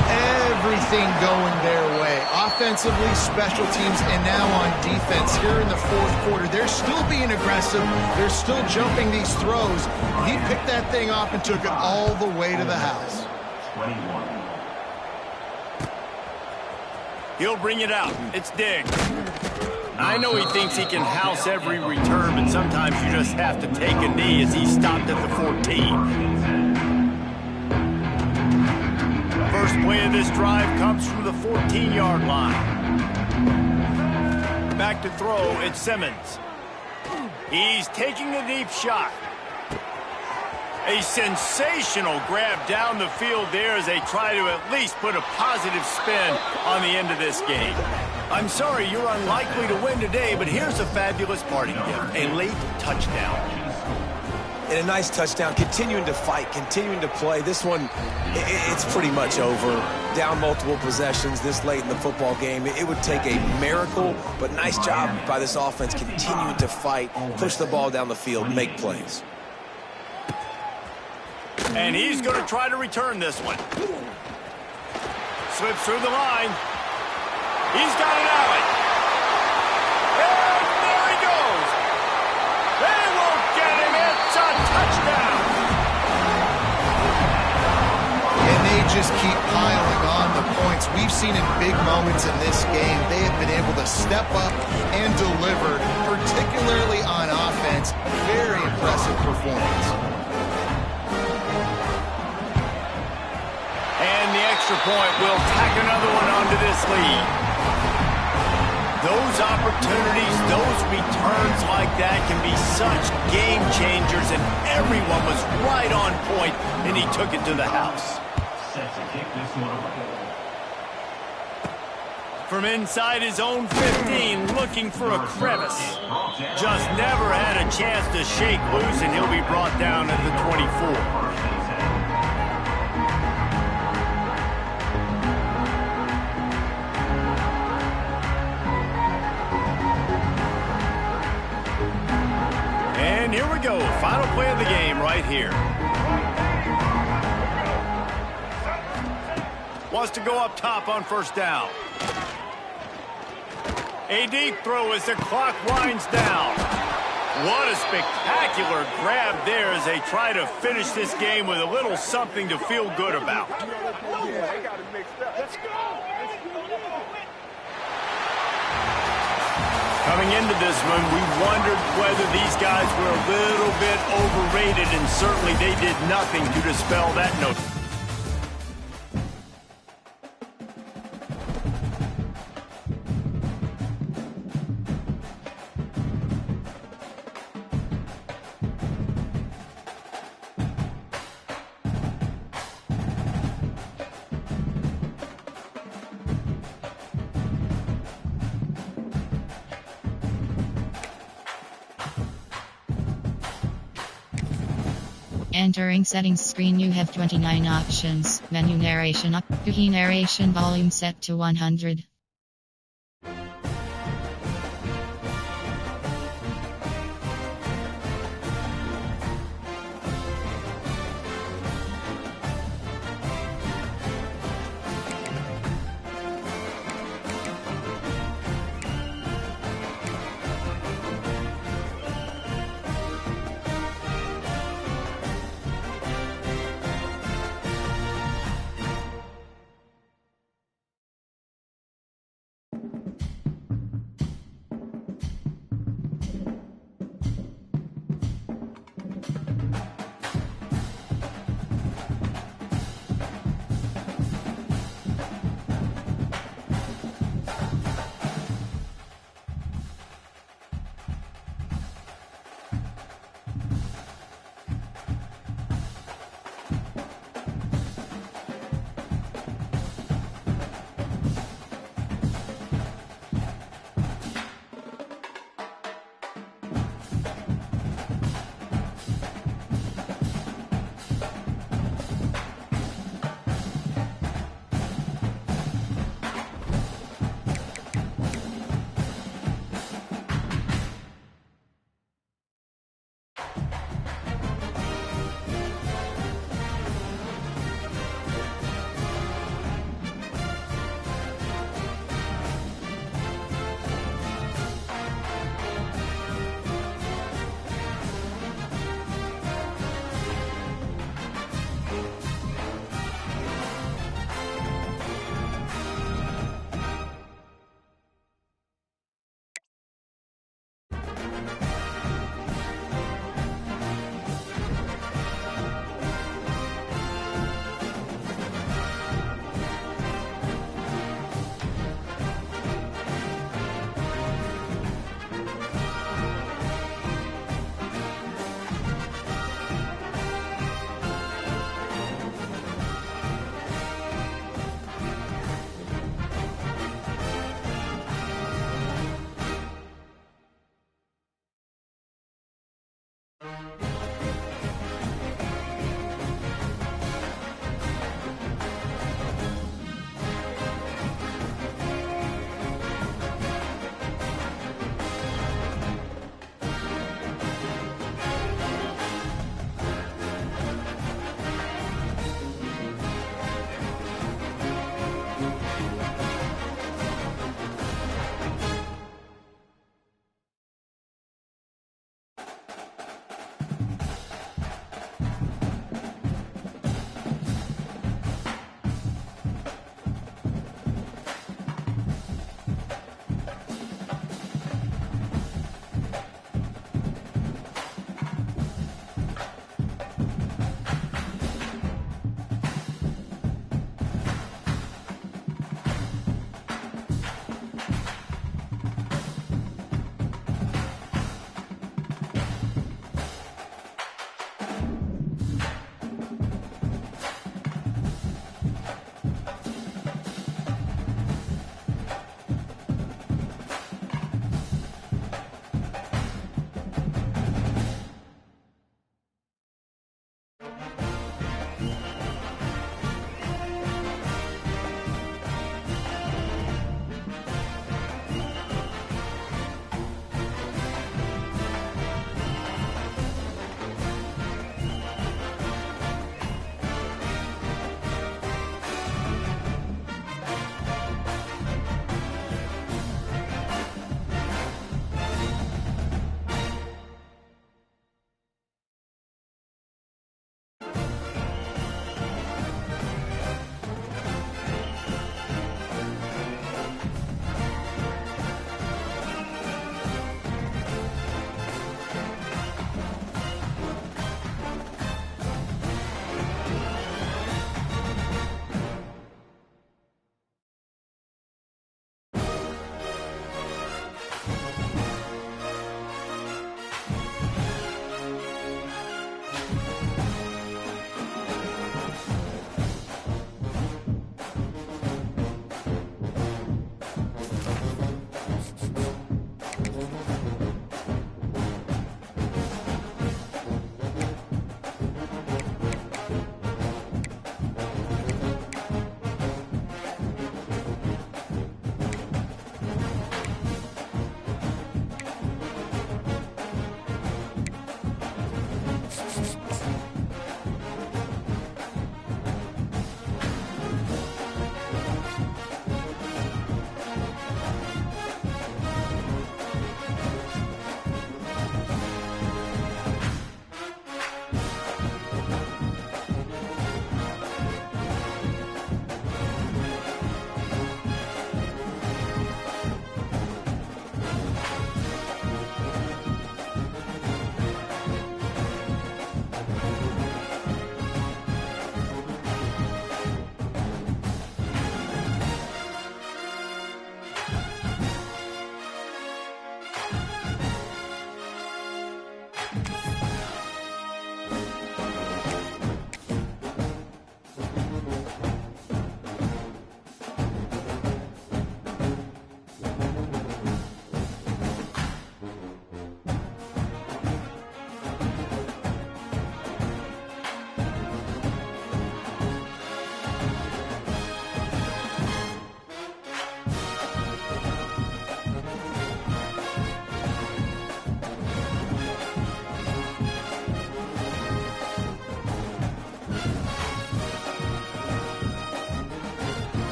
Everything going their way. Offensively, special teams, and now on defense. Here in the 4th quarter, they're still being aggressive. They're still jumping these throws. He picked that thing off and took it all the way to the house. 21. He'll bring it out. It's Diggs. I know he thinks he can house every return, but sometimes you just have to take a knee as he stopped at the 14. First play of this drive comes from the 14-yard line. Back to throw, it's Simmons. He's taking a deep shot. A sensational grab down the field there as they try to at least put a positive spin on the end of this game. I'm sorry you're unlikely to win today, but here's a fabulous parting gift, a late touchdown. And a nice touchdown, continuing to fight, continuing to play. This one, it's pretty much over. Down multiple possessions this late in the football game. It would take a miracle, but nice job by this offense continuing to fight, push the ball down the field, make plays. And he's going to try to return this one. Slips through the line. He's got an alley. And there he goes. They won't get him. It's a touchdown. And they just keep piling on the points. We've seen in big moments in this game, they have been able to step up and deliver, particularly on offense. Very impressive performance. And the extra point will tack another one onto this lead. Those opportunities, those returns like that can be such game changers, and everyone was right on point, and he took it to the house. Set to kick this one away. From inside his own 15, looking for a crevice. Just never had a chance to shake loose, and he'll be brought down at the 24. And here we go, final play of the game right here. Wants to go up top on 1st down. A deep throw as the clock winds down. What a spectacular grab there as they try to finish this game with a little something to feel good about. Coming into this one, we wondered whether these guys were a little bit overrated, and certainly they did nothing to dispel that notion. Entering settings screen, you have 29 options. Menu narration up to key narration volume set to 100.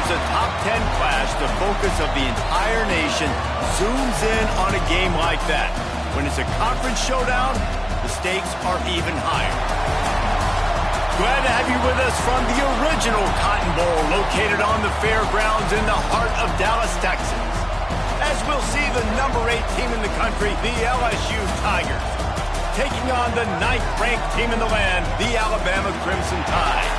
Sometimes a top 10 clash, the focus of the entire nation, zooms in on a game like that. When it's a conference showdown, the stakes are even higher. Glad to have you with us from the original Cotton Bowl, located on the fairgrounds in the heart of Dallas, Texas. As we'll see the number 8 team in the country, the LSU Tigers, taking on the 9th-ranked team in the land, the Alabama Crimson Tide.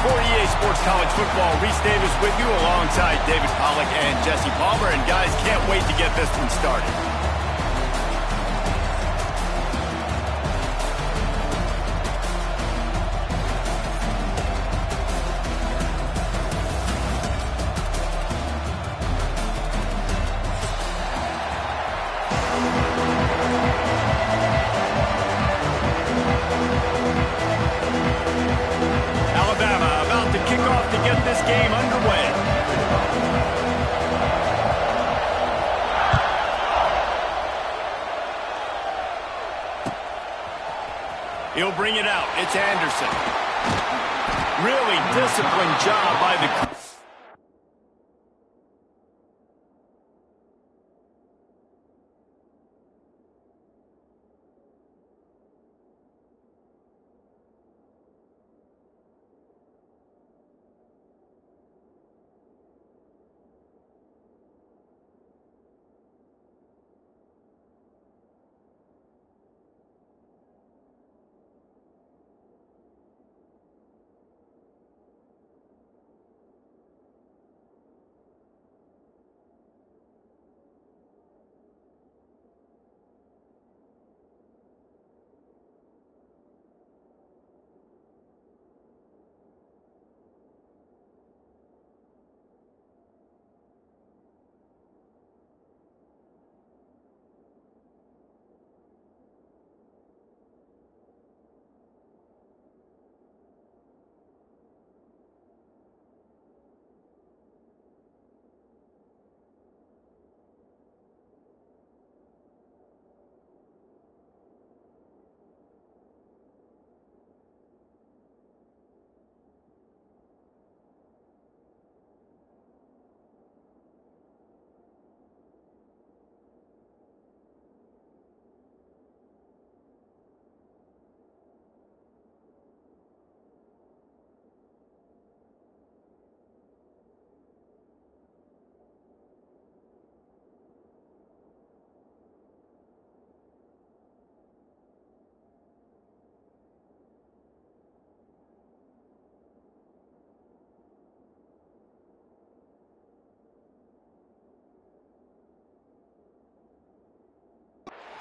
For EA Sports College Football, Reese Davis with you alongside David Pollack and Jesse Palmer. And guys, can't wait to get this one started. He'll bring it out. It's Anderson. Really disciplined job by the...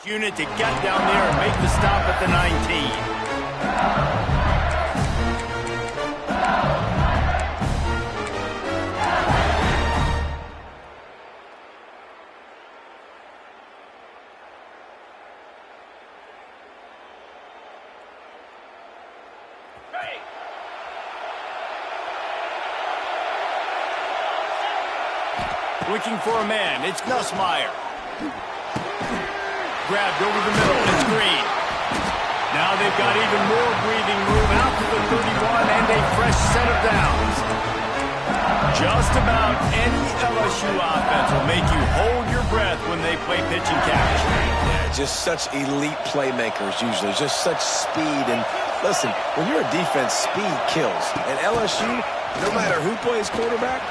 unit to get down there and make the stop at the 19. Looking for a man, it's Nussmeier. Grabbed over the middle, it's Green. Now they've got even more breathing room out to the 31 and a fresh set of downs. Just about any LSU offense will make you hold your breath when they play pitch and catch. Yeah, just such elite playmakers usually, just such speed. And listen, when you're a defense, speed kills. And LSU, no matter who plays quarterback,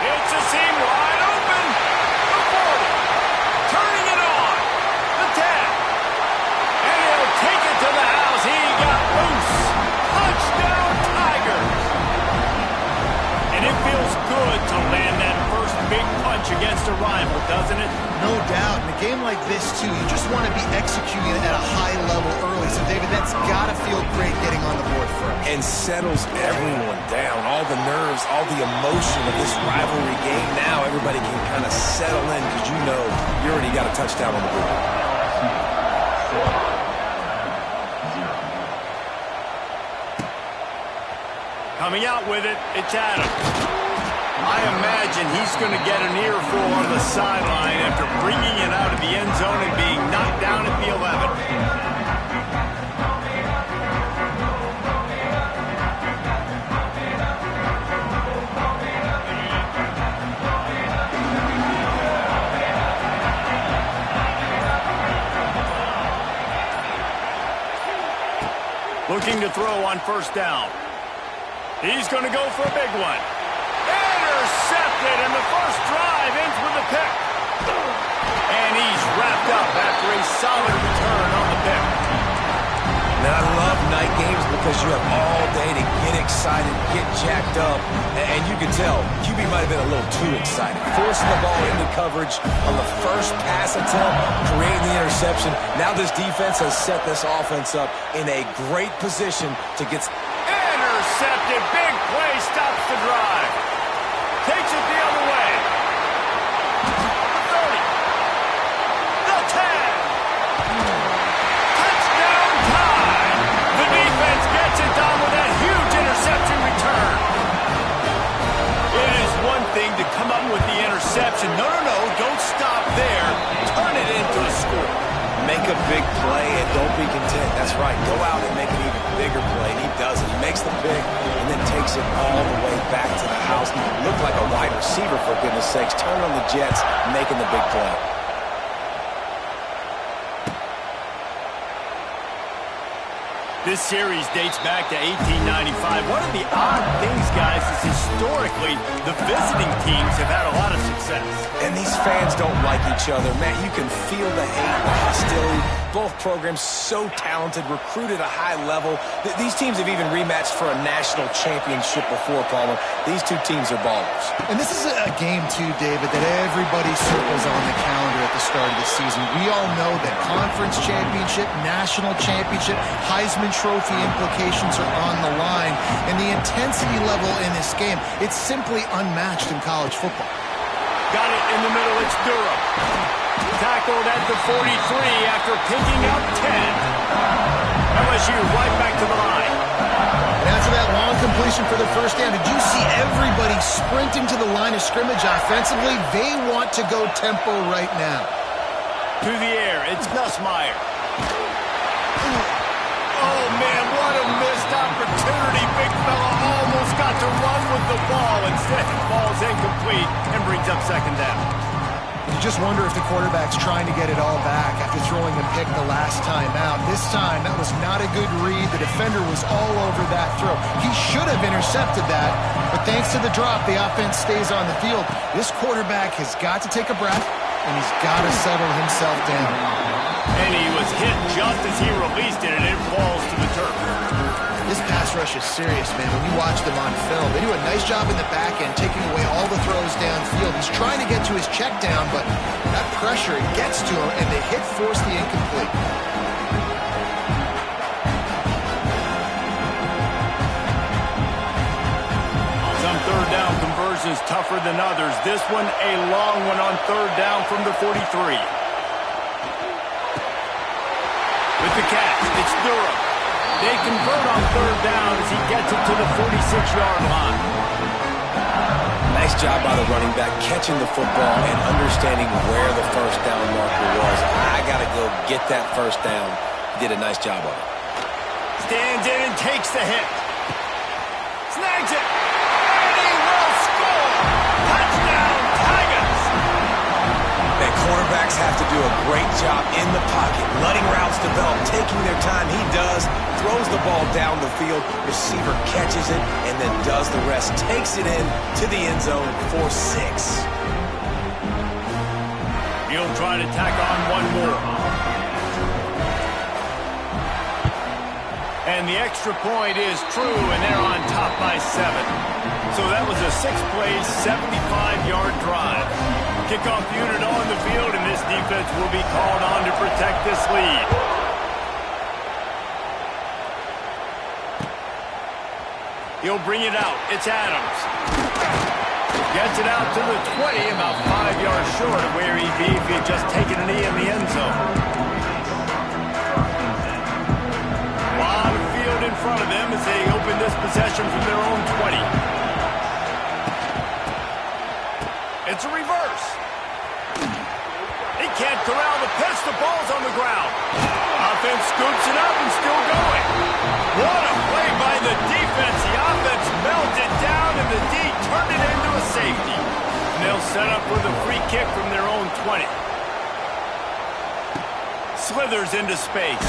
it's a seam wide open. The 40. Turning it on. The 10. And he'll take it to the house. He got loose. Touchdown, Tigers. And it feels good to land that first big punch against a rival, doesn't it? No doubt. In a game like this, too, you just want to be executing it at a high level early. So, David, that's got to feel great getting on the board first. and settles everyone down. All the nerves, all the emotion of this rivalry game. Now everybody can kind of settle in because you know you already got a touchdown on the board. Coming out with it, it's Adams. I imagine he's going to get an earful on the sideline after bringing it out of the end zone and being knocked down at the 11. Looking to throw on first down. He's going to go for a big one. Intercepted, and the first drive ends with a pick. And he's wrapped up after a solid return on the pick. Now, I love night games because you have all day to get excited, get jacked up, and you can tell QB might have been a little too excited. Forcing the ball into coverage on the first pass attempt, creating the interception. Now this defense has set this offense up in a great position to get... Intercepted, big play, stops the drive. Takes it the other way. The 30. The 10. Touchdown time. The defense gets it done with that huge interception return. It is one thing to come up with the interception. No, don't stop there. Turn it into a score. Make a big play and don't be content. That's right. Go out and make an even bigger play. And he does it. He makes the pick and then takes it all the way back to the house. Looked like a wide receiver, for goodness sakes. Turn on the Jets, making the big play. This series dates back to 1895. One of the odd things, guys, is historically the visiting teams have had a lot of success. And these fans don't like each other. Man, you can feel the hate, the hostility. Both programs so talented, recruited at a high level. These teams have even rematched for a national championship before, Palmer. These two teams are ballers. And this is a game, too, David, that everybody circles on the calendar at the start of the season. We all know that conference championship, national championship, Heisman Trophy implications are on the line. And the intensity level in this game, it's simply unmatched in college football. Got it in the middle, it's Durham. Tackled at the 43 after picking up 10. LSU right back to the line. And after that long completion for the first down, did you see everybody sprinting to the line of scrimmage offensively? They want to go tempo right now. To the air, it's Nussmeier. Oh, man, what a missed opportunity. Big fella almost got to run with the ball. Instead, it falls incomplete and brings up second down. You just wonder if the quarterback's trying to get it all back after throwing a pick the last time out. This time, that was not a good read. The defender was all over that throw. He should have intercepted that, but thanks to the drop, the offense stays on the field. This quarterback has got to take a breath, and he's got to settle himself down. And he was hit just as he released it, and it falls to the turf. This pass rush is serious, man. When you watch them on film, they do a nice job in the back end, taking away all the throws downfield. He's trying to get to his check down, but that pressure, it gets to him, and the hit forced the incomplete. Some third down conversions tougher than others. This one, a long one on third down from the 43. With the catch, it's Durham. They convert on third down as he gets it to the 46-yard line. Nice job by the running back, catching the football and understanding where the first down marker was. I got to go get that first down. He did a nice job of it. Stands in and takes the hit. Snags it. And he will score. Touchdown, Tigers. Man, quarterbacks have to do a great job in the pocket, letting routes develop, taking their time. He does. Throws the ball down the field, receiver catches it, and then does the rest. Takes it in to the end zone for 6. He'll try to tack on one more. And the extra point is true, and they're on top by 7. So that was a 6-play, 75-yard drive. Kickoff unit on the field, and this defense will be called on to protect this lead. He'll bring it out. It's Adams. Gets it out to the 20, about 5 yards short of where he'd be if he had just taken a knee in the end zone. A lot of field in front of them as they open this possession from their own 20. It's a reverse. He can't corral the pitch. The ball's on the ground. Offense scoops it up and still going. What a play by the defense. The offense melted down and the D turned it into a safety. And they'll set up with a free kick from their own 20. Slithers into space.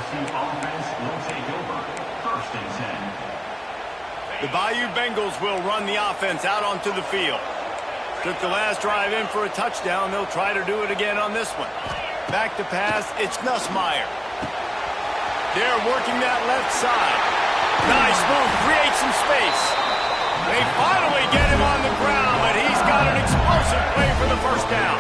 USC offense will take over. 1st and 10. The Bayou Bengals will run the offense out onto the field. Took the last drive in for a touchdown. They'll try to do it again on this one. Back to pass, it's Nussmeier. They're working that left side. Nice move, creates some space. They finally get him on the ground, but he's got an explosive play for the first down.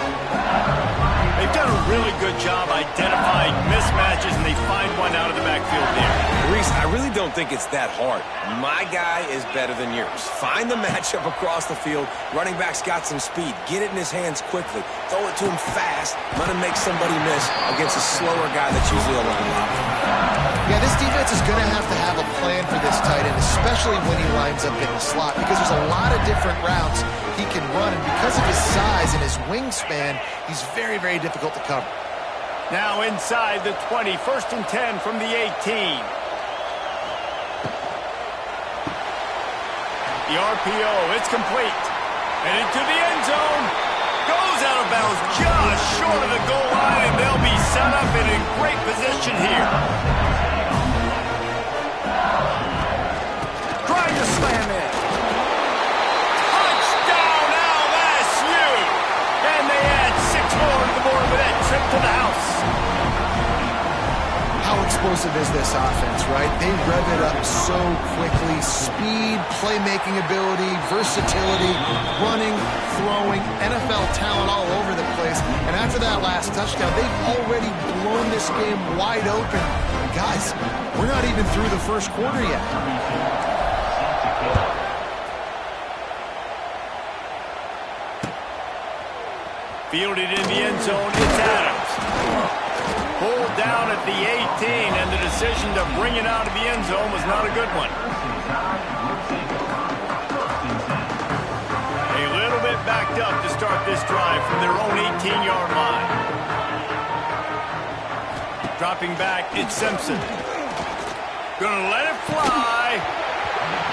They've done a really good job identifying mismatches, and they find one out of the backfield there. Reese, I really don't think it's that hard. My guy is better than yours. Find the matchup across the field. Running back's got some speed. Get it in his hands quickly. Throw it to him fast. Let him make somebody miss against a slower guy that's usually a line option. Yeah, this defense is going to have a plan for this tight end, especially when he lines up in the slot, because there's a lot of different routes he can run, and because of his size and his wingspan, he's very, very difficult to cover. Now inside the 20, 1st and 10 from the 18. The RPO, it's complete. And into the end zone. Goes out of bounds just short of the goal line, and they'll be set up in a great position here. Trying to slam it. Touchdown LSU! And they add 6 more to the board with that trip to the house. How explosive is this offense, right? They rev it up so quickly. Speed, playmaking ability, versatility, running, throwing, NFL talent all over the place. And after that last touchdown, they've already blown this game wide open. And guys, we're not even through the first quarter yet. Fielded in the end zone, it's Adams. Pulled down at the 18, and the decision to bring it out of the end zone was not a good one. A little bit backed up to start this drive from their own 18-yard line. Dropping back, it's Simpson. Gonna let it fly.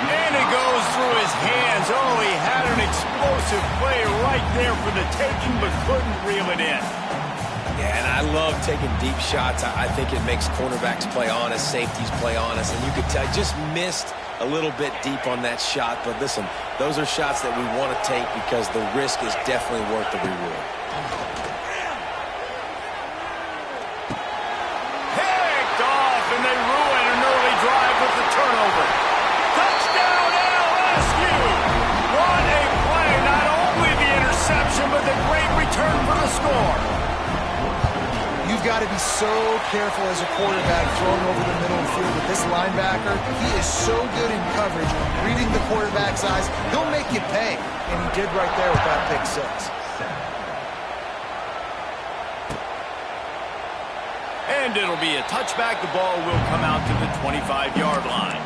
And it goes through his hands. Oh, he had an explosive play right there for the taking, but couldn't reel it in. Yeah, and I love taking deep shots. I think it makes cornerbacks play honest, safeties play honest, and you could tell just missed a little bit deep on that shot. But listen, those are shots that we want to take because the risk is definitely worth the reward. Picked off, and they ruin an early drive with the turnover. Touchdown LSU! What a play! Not only the interception, but the great return for the score. You've got to be so careful as a quarterback throwing over the middle of the field with this linebacker. He is so good in coverage, reading the quarterback's eyes. He'll make you pay, and he did right there with that pick six. And it'll be a touchback. The ball will come out to the 25-yard line.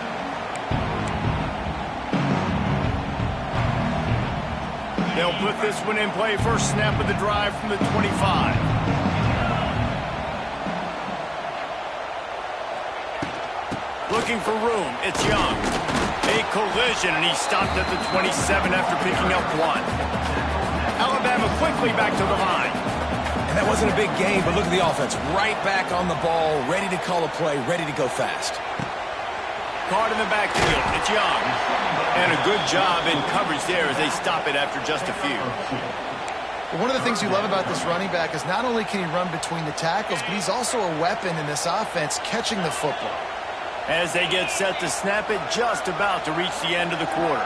They'll put this one in play. First snap of the drive from the 25. Looking for room, it's Young. A collision, and he stopped at the 27 after picking up 1. Alabama quickly back to the line. And that wasn't a big game, but look at the offense. Right back on the ball, ready to call a play, ready to go fast. Caught in the backfield, it's Young. And a good job in coverage there as they stop it after just a few. One of the things you love about this running back is not only can he run between the tackles, but he's also a weapon in this offense catching the football. As they get set to snap it, just about to reach the end of the quarter.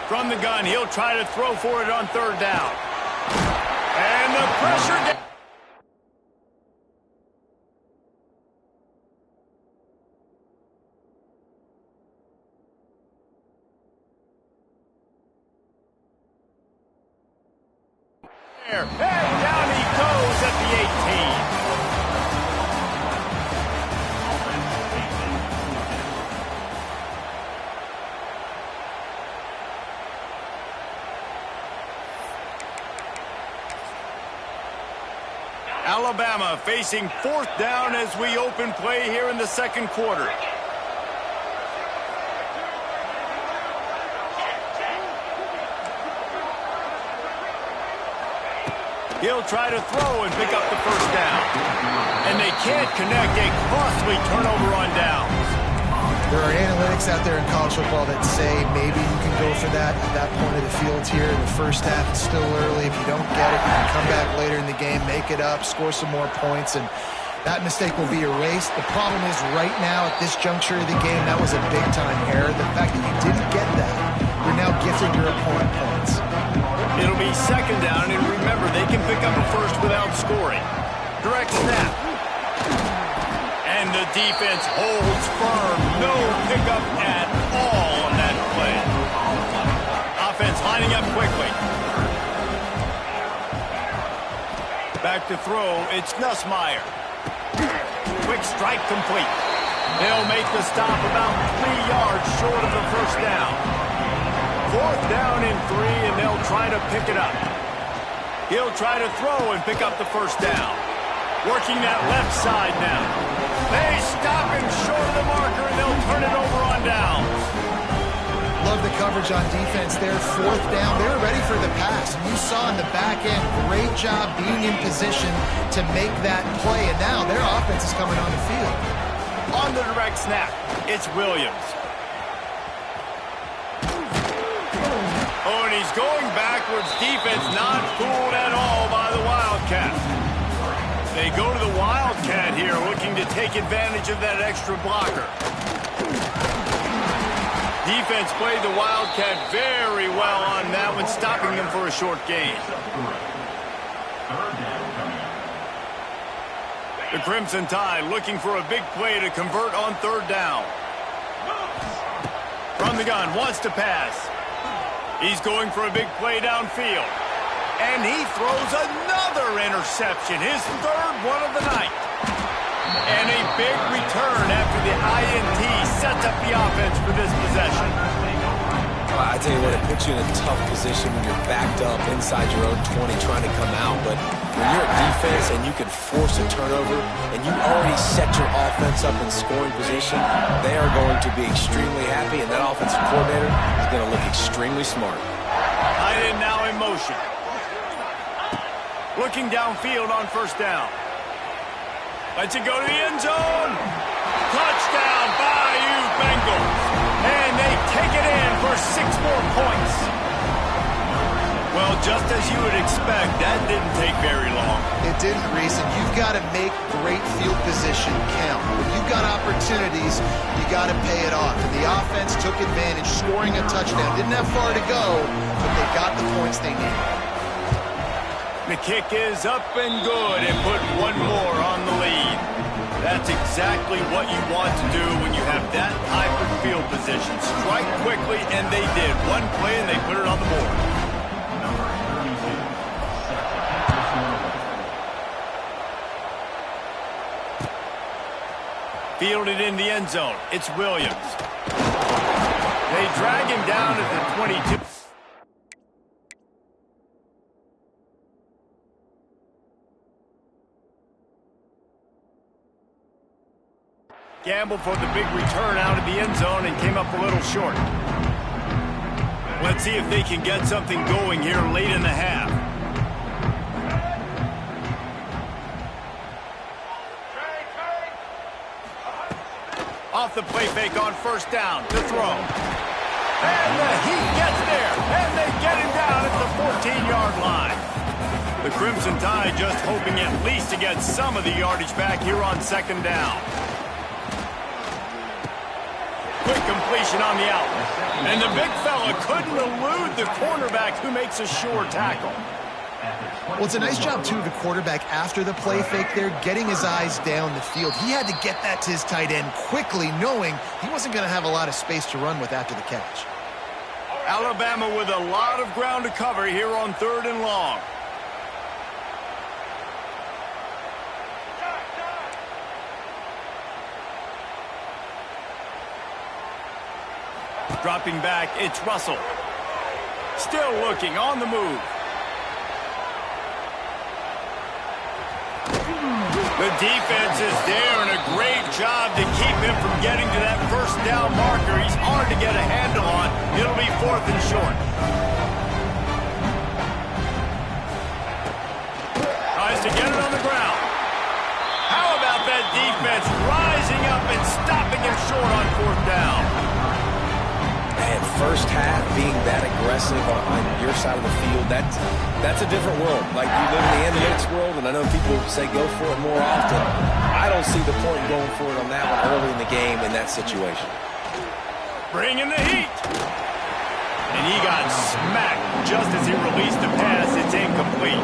From the gun, he'll try to throw for it on 3rd down. And the pressure... And down he goes at the 18. Alabama facing 4th down as we open play here in the 2nd quarter. He'll try to throw and pick up the first down. And they can't connect a costly turnover on downs. There are analytics out there in college football that say maybe you can go for that at that point of the field here in the first half. It's still early. If you don't get it, you can come back later in the game, make it up, score some more points, and that mistake will be erased. The problem is right now at this juncture of the game, that was a big-time error. The fact that you didn't get that, you're now gifting your opponent points. It'll be second down, and remember, they can pick up a first without scoring. Direct snap. And the defense holds firm. No pickup at all on that play. Offense lining up quickly. Back to throw. It's Nussmeier. Quick strike complete. They'll make the stop about 3 yards short of the first down. Fourth down and 3, and they'll try to pick it up. He'll try to throw and pick up the first down. Working that left side now. They stop him short of the marker, and they'll turn it over on downs. Love the coverage on defense there. Fourth down. They were ready for the pass. And you saw in the back end, great job being in position to make that play. And now their offense is coming on the field. On the direct snap, it's Williams. Oh, and he's going backwards. Defense not fooled at all by the Wildcat. They go to the Wildcat here, looking to take advantage of that extra blocker. Defense played the Wildcat very well on that one, stopping them for a short gain. The Crimson Tide looking for a big play to convert on third down. From the gun, wants to pass. He's going for a big play downfield. And he throws another interception, his third one of the night. And a big return after the INT sets up the offense for this possession. I tell you what, it puts you in a tough position when you're backed up inside your own 20 trying to come out. But when you're at defense and you can force a turnover and you already set your offense up in scoring position, they are going to be extremely happy, and that offensive coordinator is going to look extremely smart. Tight end now in motion. Looking downfield on first down. Lets it go to the end zone. Touchdown, Bayou Bengals. And they take it in for 6 more points. Well, just as you would expect, that didn't take very long. It didn't, Reese, and you've got to make great field position count. When you've got opportunities, you got to pay it off. And the offense took advantage, scoring a touchdown. Didn't have far to go, but they got the points they needed. The kick is up and good, and put one more on the lead. That's exactly what you want to do when you have that type of field position. Strike quickly, and they did. One play, and they put it on the board. Fielded in the end zone. It's Williams. They drag him down at the 22. Gamble for the big return out of the end zone and came up a little short. Let's see if they can get something going here late in the half. Off the play fake on first down to throw. And the Heat gets there, and they get him down at the 14-yard line. The Crimson Tide just hoping at least to get some of the yardage back here on second down. Quick completion on the out. And the big fella couldn't elude the cornerback who makes a sure tackle. Well, it's a nice job, too, of the quarterback after the play fake there, getting his eyes down the field. He had to get that to his tight end quickly, knowing he wasn't going to have a lot of space to run with after the catch. Alabama with a lot of ground to cover here on third and long. Dropping back, it's Russell. Still looking, on the move. The defense is there, and a great job to keep him from getting to that first down marker. He's hard to get a handle on. It'll be fourth and short. tries to get it on the ground. How about that defense rising up and stopping him short on 4th down? And first half being that aggressive on your side of the field, that's a different world. Like, you live in the analytics world, and I know people say go for it more often. I don't see the point in going for it on that one early in the game in that situation. Bringing the heat. And he got smacked just as he released the pass. It's incomplete.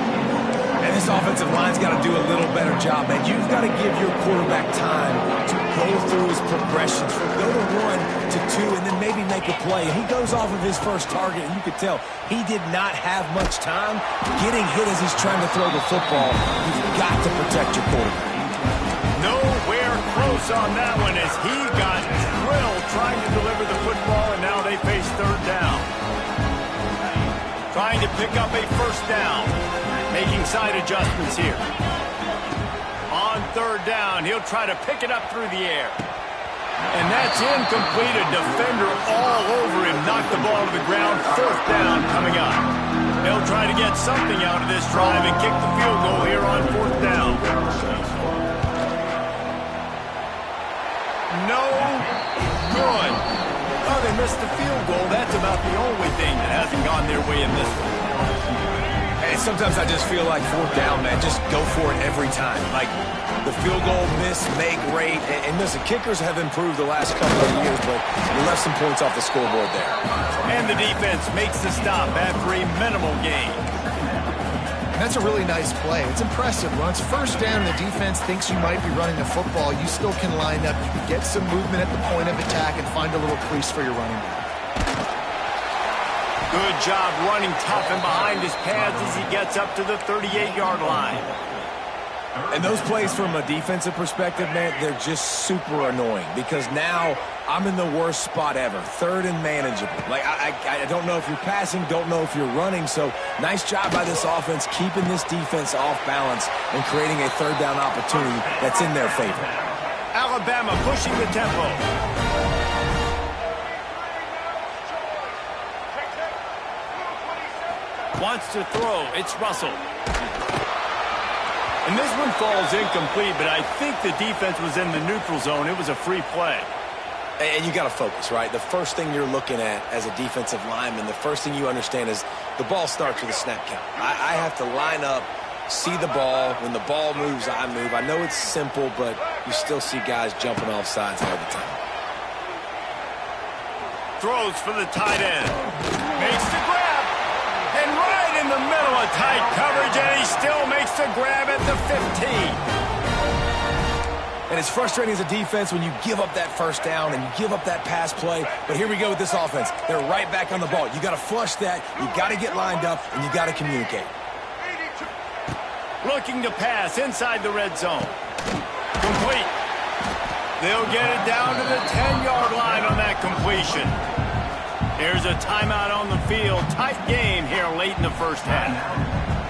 And this offensive line's got to do a little better job, man. You've got to give your quarterback time to go through his progressions from go to 1 to 2 and then maybe make a play. And he goes off of his first target, and you could tell he did not have much time getting hit as he's trying to throw the football. You've got to protect your quarterback. Nowhere close on that one as he got drilled trying to deliver the football, and now they face 3rd down. Trying to pick up a 1st down. Making side adjustments here. On 3rd down, he'll try to pick it up through the air. And that's incomplete. A defender all over him. Knocked the ball to the ground. 4th down coming up. They'll try to get something out of this drive and kick the field goal here on 4th down. No good. Oh, they missed the field goal. That's about the only thing that hasn't gone their way in this one. And sometimes I just feel like 4th down, man, just go for it every time. Like, the field goal miss, make rate. And listen, kickers have improved the last couple of years, but you left some points off the scoreboard there. And the defense makes the stop after a minimal gain. And that's a really nice play. It's impressive. When it's 1st down and the defense thinks you might be running the football, you still can line up. You can get some movement at the point of attack and find a little crease for your running back. Good job running tough and behind his pads as he gets up to the 38-yard line. And those plays from a defensive perspective, man, they're just super annoying because now I'm in the worst spot ever. 3rd and manageable. Like, I don't know if you're passing, don't know if you're running. So nice job by this offense keeping this defense off balance and creating a 3rd down opportunity that's in their favor. Alabama pushing the tempo. Wants to throw. It's Russell. And this one falls incomplete, but I think the defense was in the neutral zone. It was a free play. And you got to focus, right? The first thing you're looking at as a defensive lineman, the first thing you understand is the ball starts with a snap count. I have to line up, see the ball. When the ball moves, I move. I know it's simple, but you still see guys jumping off sides all the time. Throws for the tight end. Makes the grab. And right in the middle of tight coverage, and he still makes the grab at the 15. And it's frustrating as a defense when you give up that 1st down and you give up that pass play. But here we go with this offense. They're right back on the ball. You got to flush that. You got to get lined up, and you got to communicate. Looking to pass inside the red zone. Complete. They'll get it down to the 10-yard line on that completion. There's a timeout on the field. Tight game here late in the 1st half.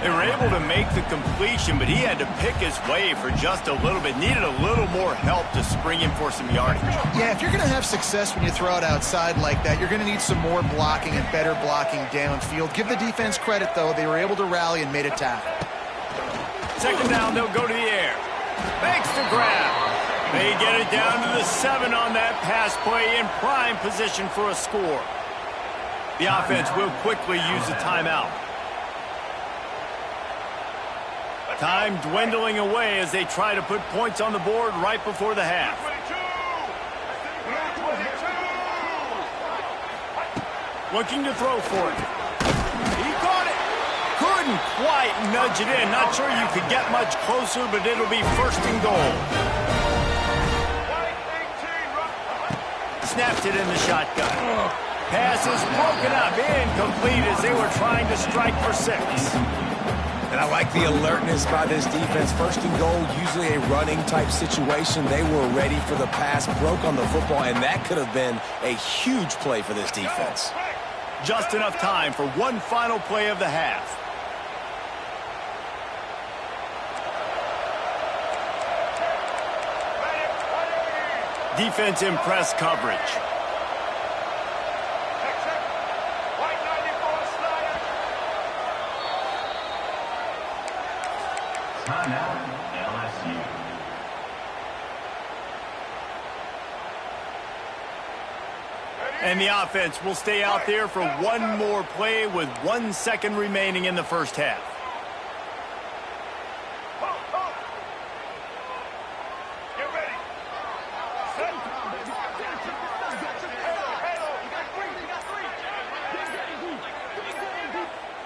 They were able to make the completion, but he had to pick his way for just a little bit. Needed a little more help to spring him for some yardage. Yeah, if you're going to have success when you throw it outside like that, you're going to need some more blocking and better blocking downfield. Give the defense credit, though. They were able to rally and made a tackle. 2nd down, they'll go to the air. Makes the grab. They get it down to the 7 on that pass play in prime position for a score. The offense will quickly use a timeout. Time dwindling away as they try to put points on the board right before the half. Looking to throw for it. He caught it. Couldn't quite nudge it in. Not sure you could get much closer, but it'll be 1st and goal. Snapped it in the shotgun. Pass is broken up, incomplete as they were trying to strike for 6. And I like the alertness by this defense. 1st and goal, usually a running type situation. They were ready for the pass, broke on the football, and that could have been a huge play for this defense. Just enough time for one final play of the half. Defense in press coverage. Timeout, LSU. And the offense will stay out there for one more play with 1 second remaining in the first half. Get ready.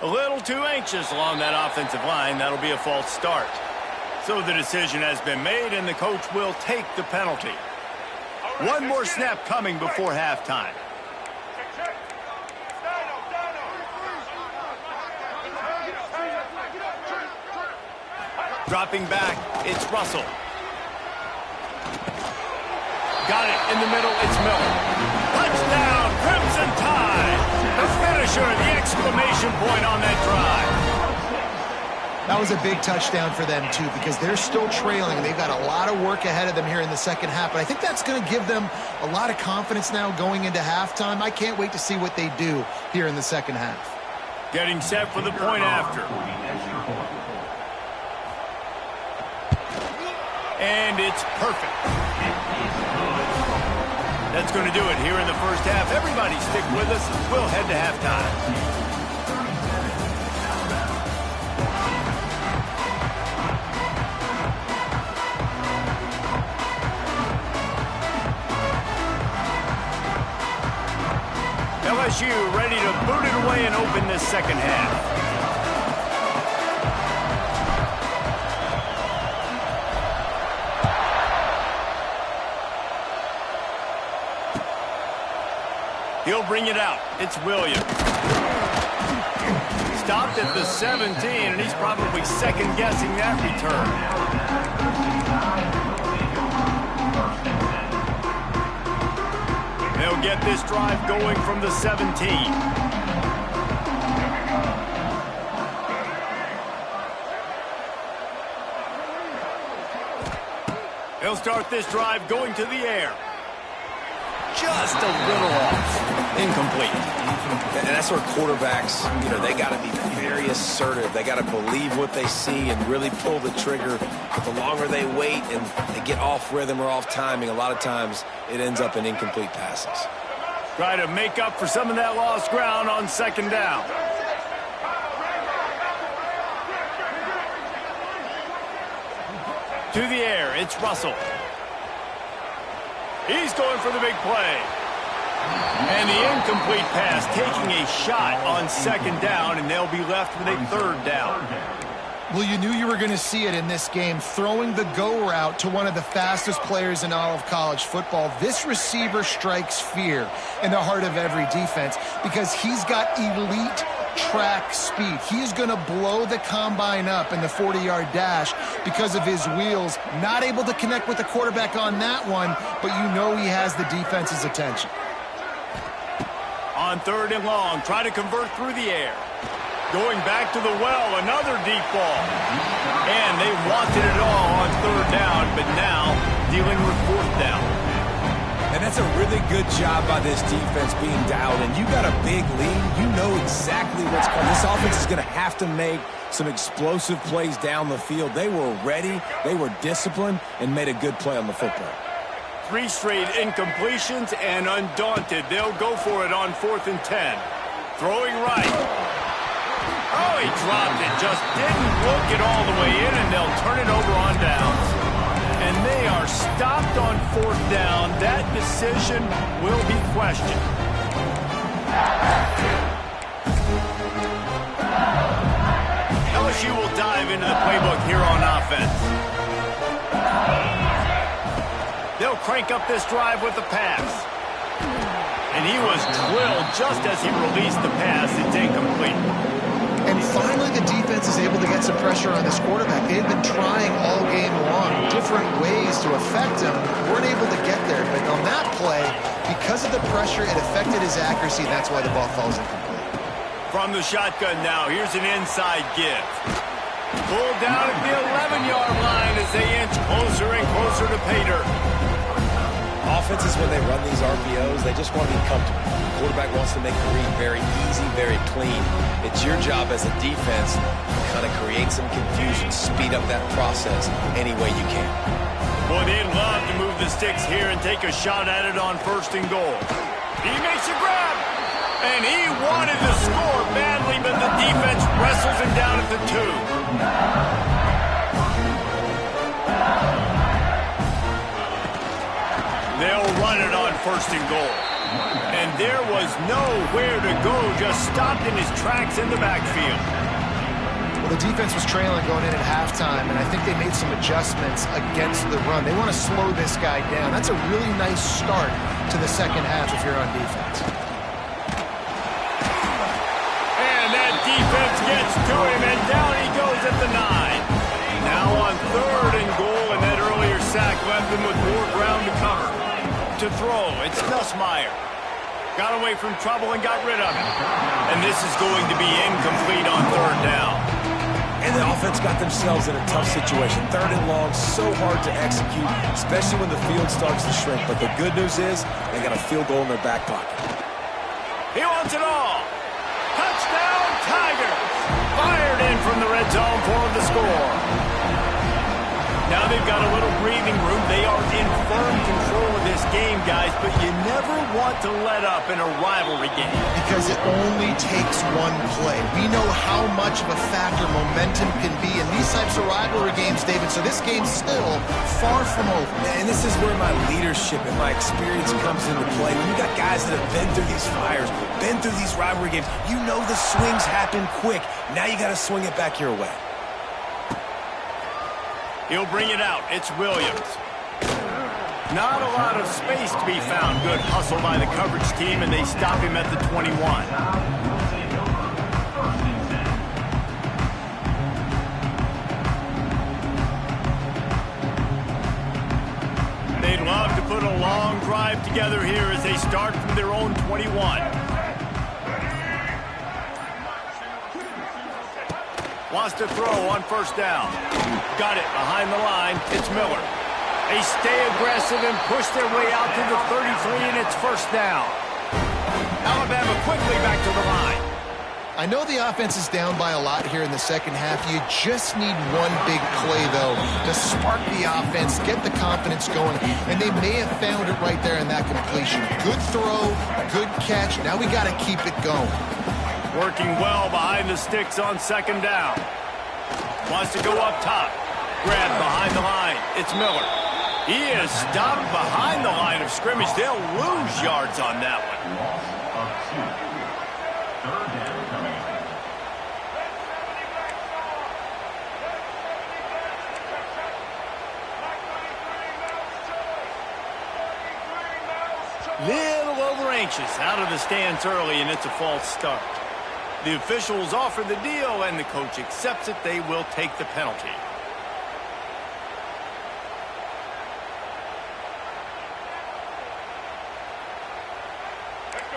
A little too anxious along that offensive line. That'll be a false start. So the decision has been made, and the coach will take the penalty. One more snap coming before halftime. Dropping back, it's Russell. Got it in the middle, it's Miller. Touchdown, Crimson Tide! The finisher, the exclamation point on that drive. That was a big touchdown for them, too, because they're still trailing. They've got a lot of work ahead of them here in the second half, but I think that's going to give them a lot of confidence now going into halftime. I can't wait to see what they do here in the second half. Getting set for the point after. And it's perfect. That's going to do it here in the first half. Everybody stick with us. We'll head to halftime. LSU ready to boot it away and open this second half. He'll bring it out. It's Williams. Stopped at the 17, and he's probably second-guessing that return. They'll get this drive going from the 17. He'll start this drive going to the air. Just a little off. Incomplete. And that's where quarterbacks, they got to be very assertive. They got to believe what they see and really pull the trigger. But the longer they wait and they get off rhythm or off timing, a lot of times it ends up in incomplete passes. Try to make up for some of that lost ground on second down. To the air, it's Russell. He's going for the big play. And the incomplete pass, taking a shot on second down, and they'll be left with a third down. Well, you knew you were going to see it in this game, throwing the go route to one of the fastest players in all of college football. This receiver strikes fear in the heart of every defense because he's got elite track speed. He is going to blow the combine up in the 40-yard dash because of his wheels. Not able to connect with the quarterback on that one, but you know he has the defense's attention. On third and long, try to convert through the air. Going back to the well, another deep ball. And they wanted it all on third down, but now dealing with fourth down. And that's a really good job by this defense being dialed in. You got a big lead. You know exactly what's coming. This offense is going to have to make some explosive plays down the field. They were ready, they were disciplined, and made a good play on the football. 3 straight incompletions, and undaunted, they'll go for it on 4th and 10. Throwing right. Oh, he dropped it. Just didn't look it all the way in, and they'll turn it over on downs. And they are stopped on 4th down. That decision will be questioned. LSU will dive into the playbook here on offense. They'll crank up this drive with the pass. And he was drilled just as he released the pass. It's incomplete. And finally, the defense is able to get some pressure on this quarterback. They've been trying all game long, different ways to affect him. Weren't able to get there. But on that play, because of the pressure, it affected his accuracy, and that's why the ball falls incomplete. From the shotgun now, here's an inside give. Pulled down at the 11-yard line as they inch closer and closer to pay dirt. Off defenses, when they run these RPOs, they just want to be comfortable. The quarterback wants to make the read very easy, very clean. It's your job as a defense to kind of create some confusion, speed up that process any way you can. Boy, they'd love to move the sticks here and take a shot at it on 1st and goal. He makes a grab, and he wanted to score badly, but the defense wrestles him down at the 2. They'll run it on 1st and goal. And there was nowhere to go, just stopped in his tracks in the backfield. Well, the defense was trailing going in at halftime, and I think they made some adjustments against the run. They want to slow this guy down. That's a really nice start to the second half if you're on defense. And that defense gets to him, and down he goes at the 9. Now on 3rd and goal, and that earlier sack left him with more ground to cover. To throw, it's Nussmeier. Got away from trouble and got rid of it. And this is going to be incomplete on 3rd down. And the offense got themselves in a tough situation. 3rd and long, so hard to execute, especially when the field starts to shrink. But the good news is they got a field goal in their back pocket. He wants it all. Touchdown, Tigers. Fired in from the red zone for the score. Now they've got a little breathing room. They are in firm control of this game, guys, but you never want to let up in a rivalry game. Because it only takes one play. We know how much of a factor momentum can be in these types of rivalry games, David, so this game's still far from over. And this is where my leadership and my experience comes into play. When you got guys that have been through these fires, been through these rivalry games, you know the swings happen quick. Now you got to swing it back your way. He'll bring it out. It's Williams. Not a lot of space to be found. Good hustle by the coverage team, and they stop him at the 21. They'd love to put a long drive together here as they start from their own 21. Wants to throw on 1st down. Got it behind the line. It's Miller. They stay aggressive and push their way out to the 33, and it's 1st down. Alabama quickly back to the line. I know the offense is down by a lot here in the second half. You just need one big play, though, to spark the offense, get the confidence going, and they may have found it right there in that completion. Good throw, good catch. Now we got to keep it going. Working well behind the sticks on 2nd down. Wants to go up top. Grab behind the line. It's Miller. He is stopped behind the line of scrimmage. They'll lose yards on that one. Loss of 2. 3rd down coming up. Little over anxious. Out of the stands early, and it's a false start. The officials offer the deal, and the coach accepts it. They will take the penalty.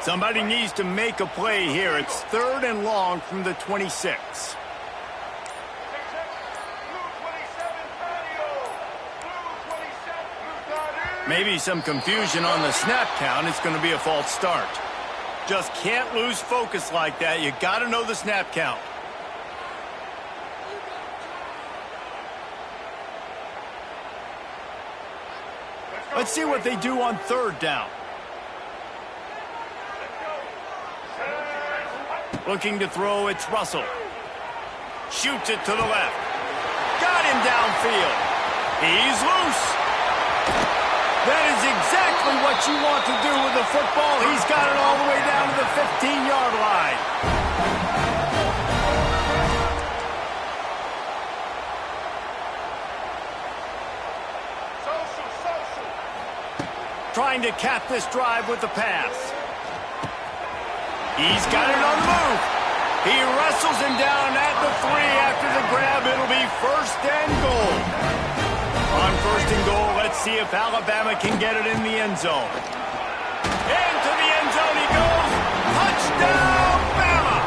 Somebody needs to make a play here. It's 3rd and long from the 26. Maybe some confusion on the snap count. It's going to be a false start. Just can't lose focus like that. You got to know the snap count. Let's see what they do on 3rd down. Looking to throw, it's Russell. Shoots it to the left. Got him downfield. He's loose. That is exactly what you want to do with the football. He's got it all the way down to the 15-yard line. Trying to cap this drive with the pass. He's got it on the move. He wrestles him down at the 3 after the grab. It'll be 1st and goal. On 1st and goal, let's see if Alabama can get it in the end zone. Into the end zone he goes. Touchdown, Bama!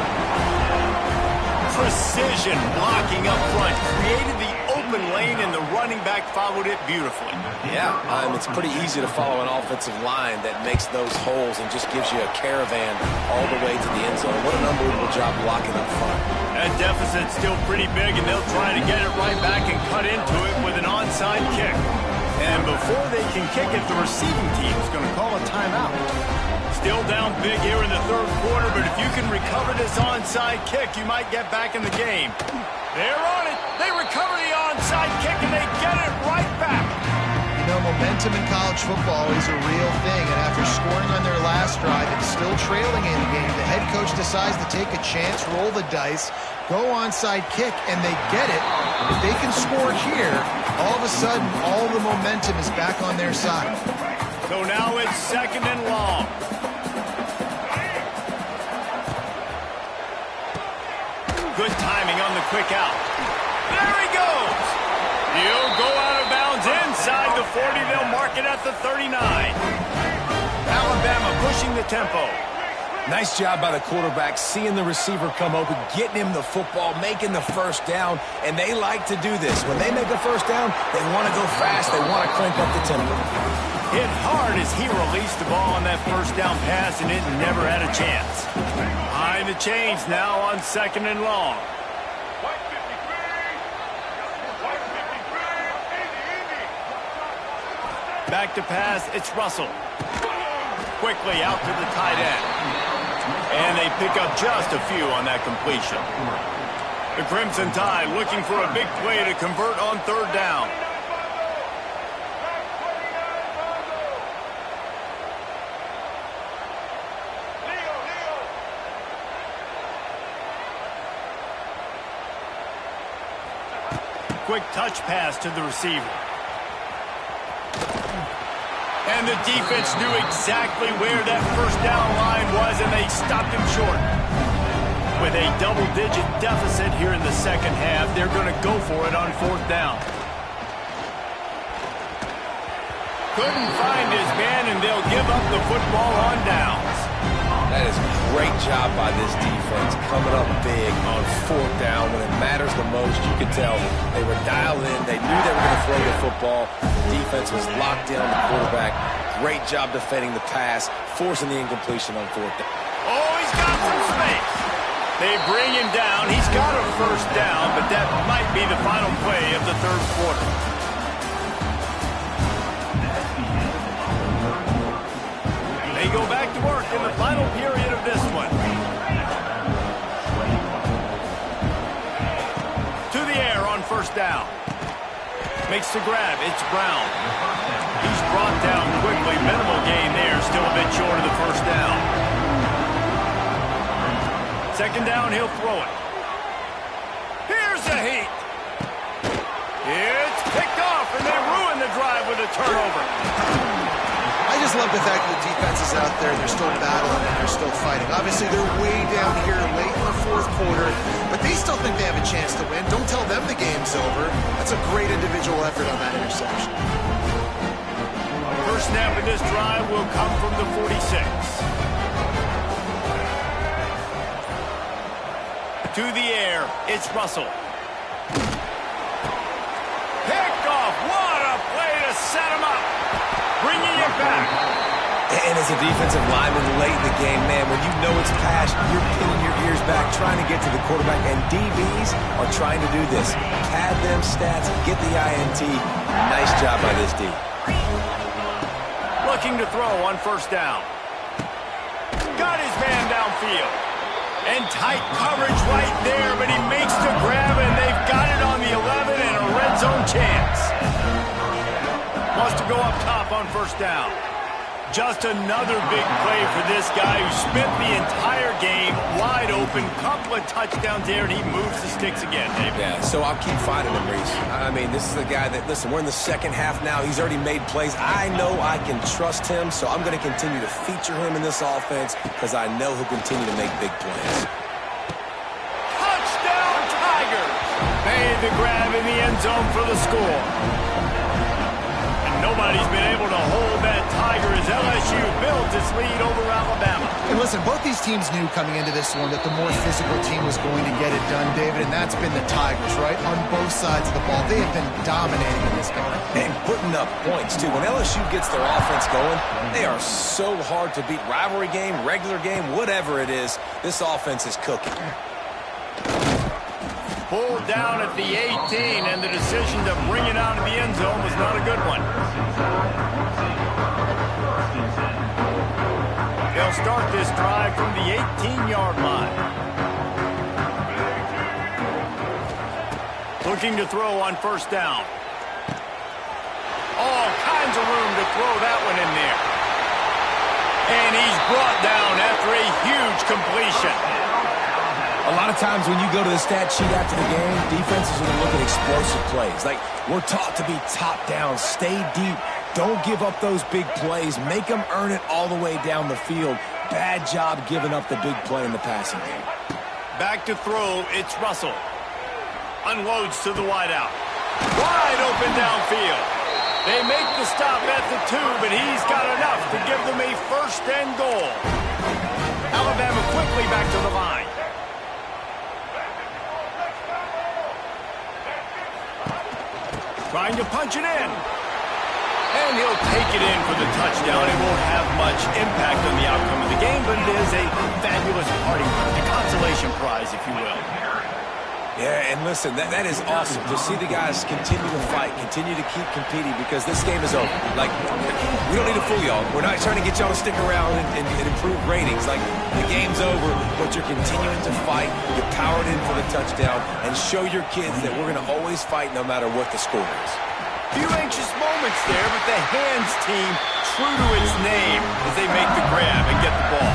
Precision blocking up front. Created the open lane in the running running back followed it beautifully. Yeah, it's pretty easy to follow an offensive line that makes those holes and just gives you a caravan all the way to the end zone. What an unbelievable job blocking up front. That deficit's still pretty big, and they'll try to get it right back and cut into it with an onside kick. And before they can kick it, the receiving team is going to call a timeout. Still down big here in the third quarter, but if you can recover this onside kick, you might get back in the game. They're on it. They recover the onside kick, and they get it right back. You know, momentum in college football is a real thing, and after scoring on their last drive and still trailing in the game, the head coach decides to take a chance, roll the dice, go onside kick, and they get it. If they can score here, all of a sudden, all the momentum is back on their side. So now it's 2nd and long. Good timing on the quick out. There he goes. He'll go out of bounds inside the 40. They'll mark it at the 39. Alabama pushing the tempo. Nice job by the quarterback, seeing the receiver come open, getting him the football, making the first down, and they like to do this. When they make a first down, they want to go fast. They want to crank up the tempo. Hit hard as he released the ball on that first down pass, and it never had a chance. Behind the chains now on 2nd and long. Back to pass, it's Russell. Quickly out to the tight end. And they pick up just a few on that completion. The Crimson Tide looking for a big play to convert on 3rd down. Quick touch pass to the receiver. And the defense knew exactly where that first down line was, and they stopped him short. With a double-digit deficit here in the second half, they're going to go for it on 4th down. Couldn't find his man, and they'll give up the football on downs. That is a great job by this defense, coming up big on 4th down when it matters the most. You could tell they were dialed in. They knew they were going to throw the football. The defense was locked in on the quarterback. Great job defending the pass, forcing the incompletion on 4th down. Oh, he's got some space. They bring him down. He's got a first down, but that might be the final play of the third quarter. They go back to work in the final period of this one. To the air on 1st down. Makes the grab. It's Brown. He's brought down quickly. Minimal gain there. Still a bit short of the first down. 2nd down, he'll throw it. Here's the heat. It's picked off, and they ruin the drive with a turnover. I just love the fact that the defense is out there. They're still battling and they're still fighting. Obviously, they're way down here late in the 4th quarter, but they still think they have a chance to win. Don't tell them the game's over. That's a great individual effort on that interception. First snap in this drive will come from the 46. To the air, it's Russell. Picked off. What a play to set him up. Bringing it back. And as a defensive lineman late in the game, man, when you know it's pass, you're pinning your ears back, trying to get to the quarterback, and DBs are trying to do this. Pad them stats, get the INT. Nice job by this D. Looking to throw on 1st down. Got his man downfield. And tight coverage right there, but he makes the grab, and they've got it on the 11 and a red zone chance. Wants to go up top on 1st down. Just another big play for this guy who spent the entire game wide open. Couple of touchdowns there, and he moves the sticks again, David. Yeah, so I'll keep finding him, Reese. I mean, this is a guy that, listen, we're in the second half now. He's already made plays. I know I can trust him, so I'm going to continue to feature him in this offense because I know he'll continue to make big plays. Touchdown, Tigers! Made the grab in the end zone for the score. Nobody's been able to hold that Tiger as LSU built its lead over Alabama. And listen, both these teams knew coming into this one that the more physical team was going to get it done, David, and that's been the Tigers, right? On both sides of the ball. They have been dominating in this game. And putting up points, too. When LSU gets their offense going, they are so hard to beat. Rivalry game, regular game, whatever it is, this offense is cooking. Pulled down at the 18, and the decision to bring it out of the end zone was not a good one. They'll start this drive from the 18-yard line. Looking to throw on first down. All kinds of room to throw that one in there. And he's brought down after a huge completion. A lot of times when you go to the stat sheet after the game, defenses are going to look at explosive plays. Like, we're taught to be top down, stay deep, don't give up those big plays, make them earn it all the way down the field. Bad job giving up the big play in the passing game. Back to throw, it's Russell. Unloads to the wideout. Wide open downfield. They make the stop at the 2, but he's got enough to give them a first and goal. Alabama quickly back to the line. Trying to punch it in. And he'll take it in for the touchdown. It won't have much impact on the outcome of the game, but it is a fabulous party, a consolation prize, if you will. Yeah, and listen, that is awesome to see the guys continue to fight, continue to keep competing, because this game is over. Like, we don't need to fool y'all. We're not trying to get y'all to stick around and improve ratings. Like, the game's over, but you're continuing to fight. You powered in for the touchdown, and show your kids that we're going to always fight no matter what the score is. Few anxious moments there, but the hands team true to its name as they make the grab and get the ball.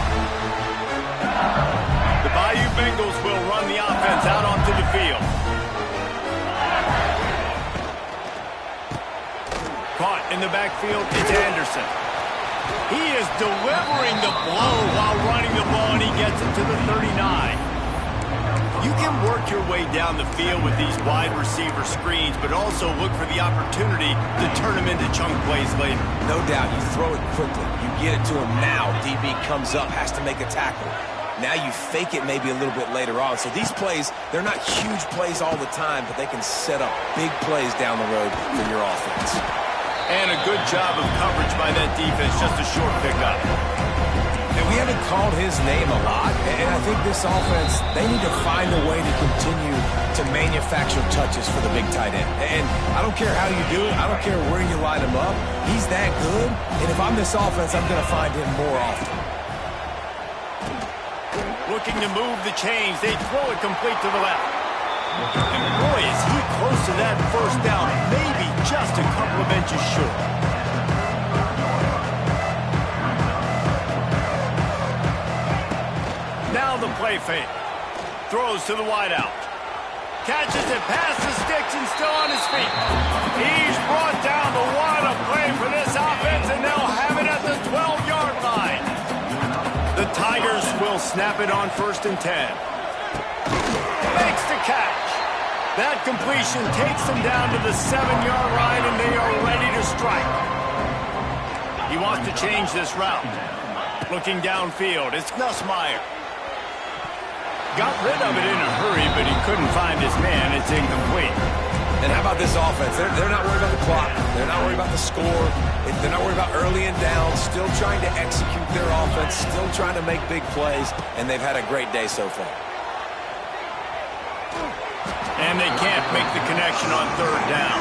The Bayou Bengals will run the offense out onto the field. Caught in the backfield, it's Anderson. He is delivering the blow while running the ball, and he gets it to the 39. You can work your way down the field with these wide receiver screens, but also look for the opportunity to turn them into chunk plays later. No doubt, you throw it quickly. You get it to him now. DB comes up, has to make a tackle. Now you fake it maybe a little bit later on. So these plays, they're not huge plays all the time, but they can set up big plays down the road for your offense. And a good job of coverage by that defense, just a short pickup. And we haven't called his name a lot, and I think this offense, they need to find a way to continue to manufacture touches for the big tight end. And I don't care how you do it. I don't care where you line him up. He's that good, and if I'm this offense, I'm going to find him more often. Looking to move the chains. They throw it complete to the left. And boy, is he close to that first down. Maybe just a couple of inches short. Now the play fake. Throws to the wideout. Catches it past the sticks and still on his feet. He's brought down the one. A play for this offense, and they'll have it at the 12-yard line. The Tigers will snap it on 1st and 10. Makes the catch. That completion takes them down to the 7-yard line, and they are ready to strike. He wants to change this route. Looking downfield, it's Nussmeier. Got rid of it in a hurry, but he couldn't find his man. It's incomplete. And how about this offense? They're not worried about the clock. They're not worried about the score. They're not worried about early and down. Still trying to execute their offense. Still trying to make big plays. And they've had a great day so far. And they can't make the connection on 3rd down.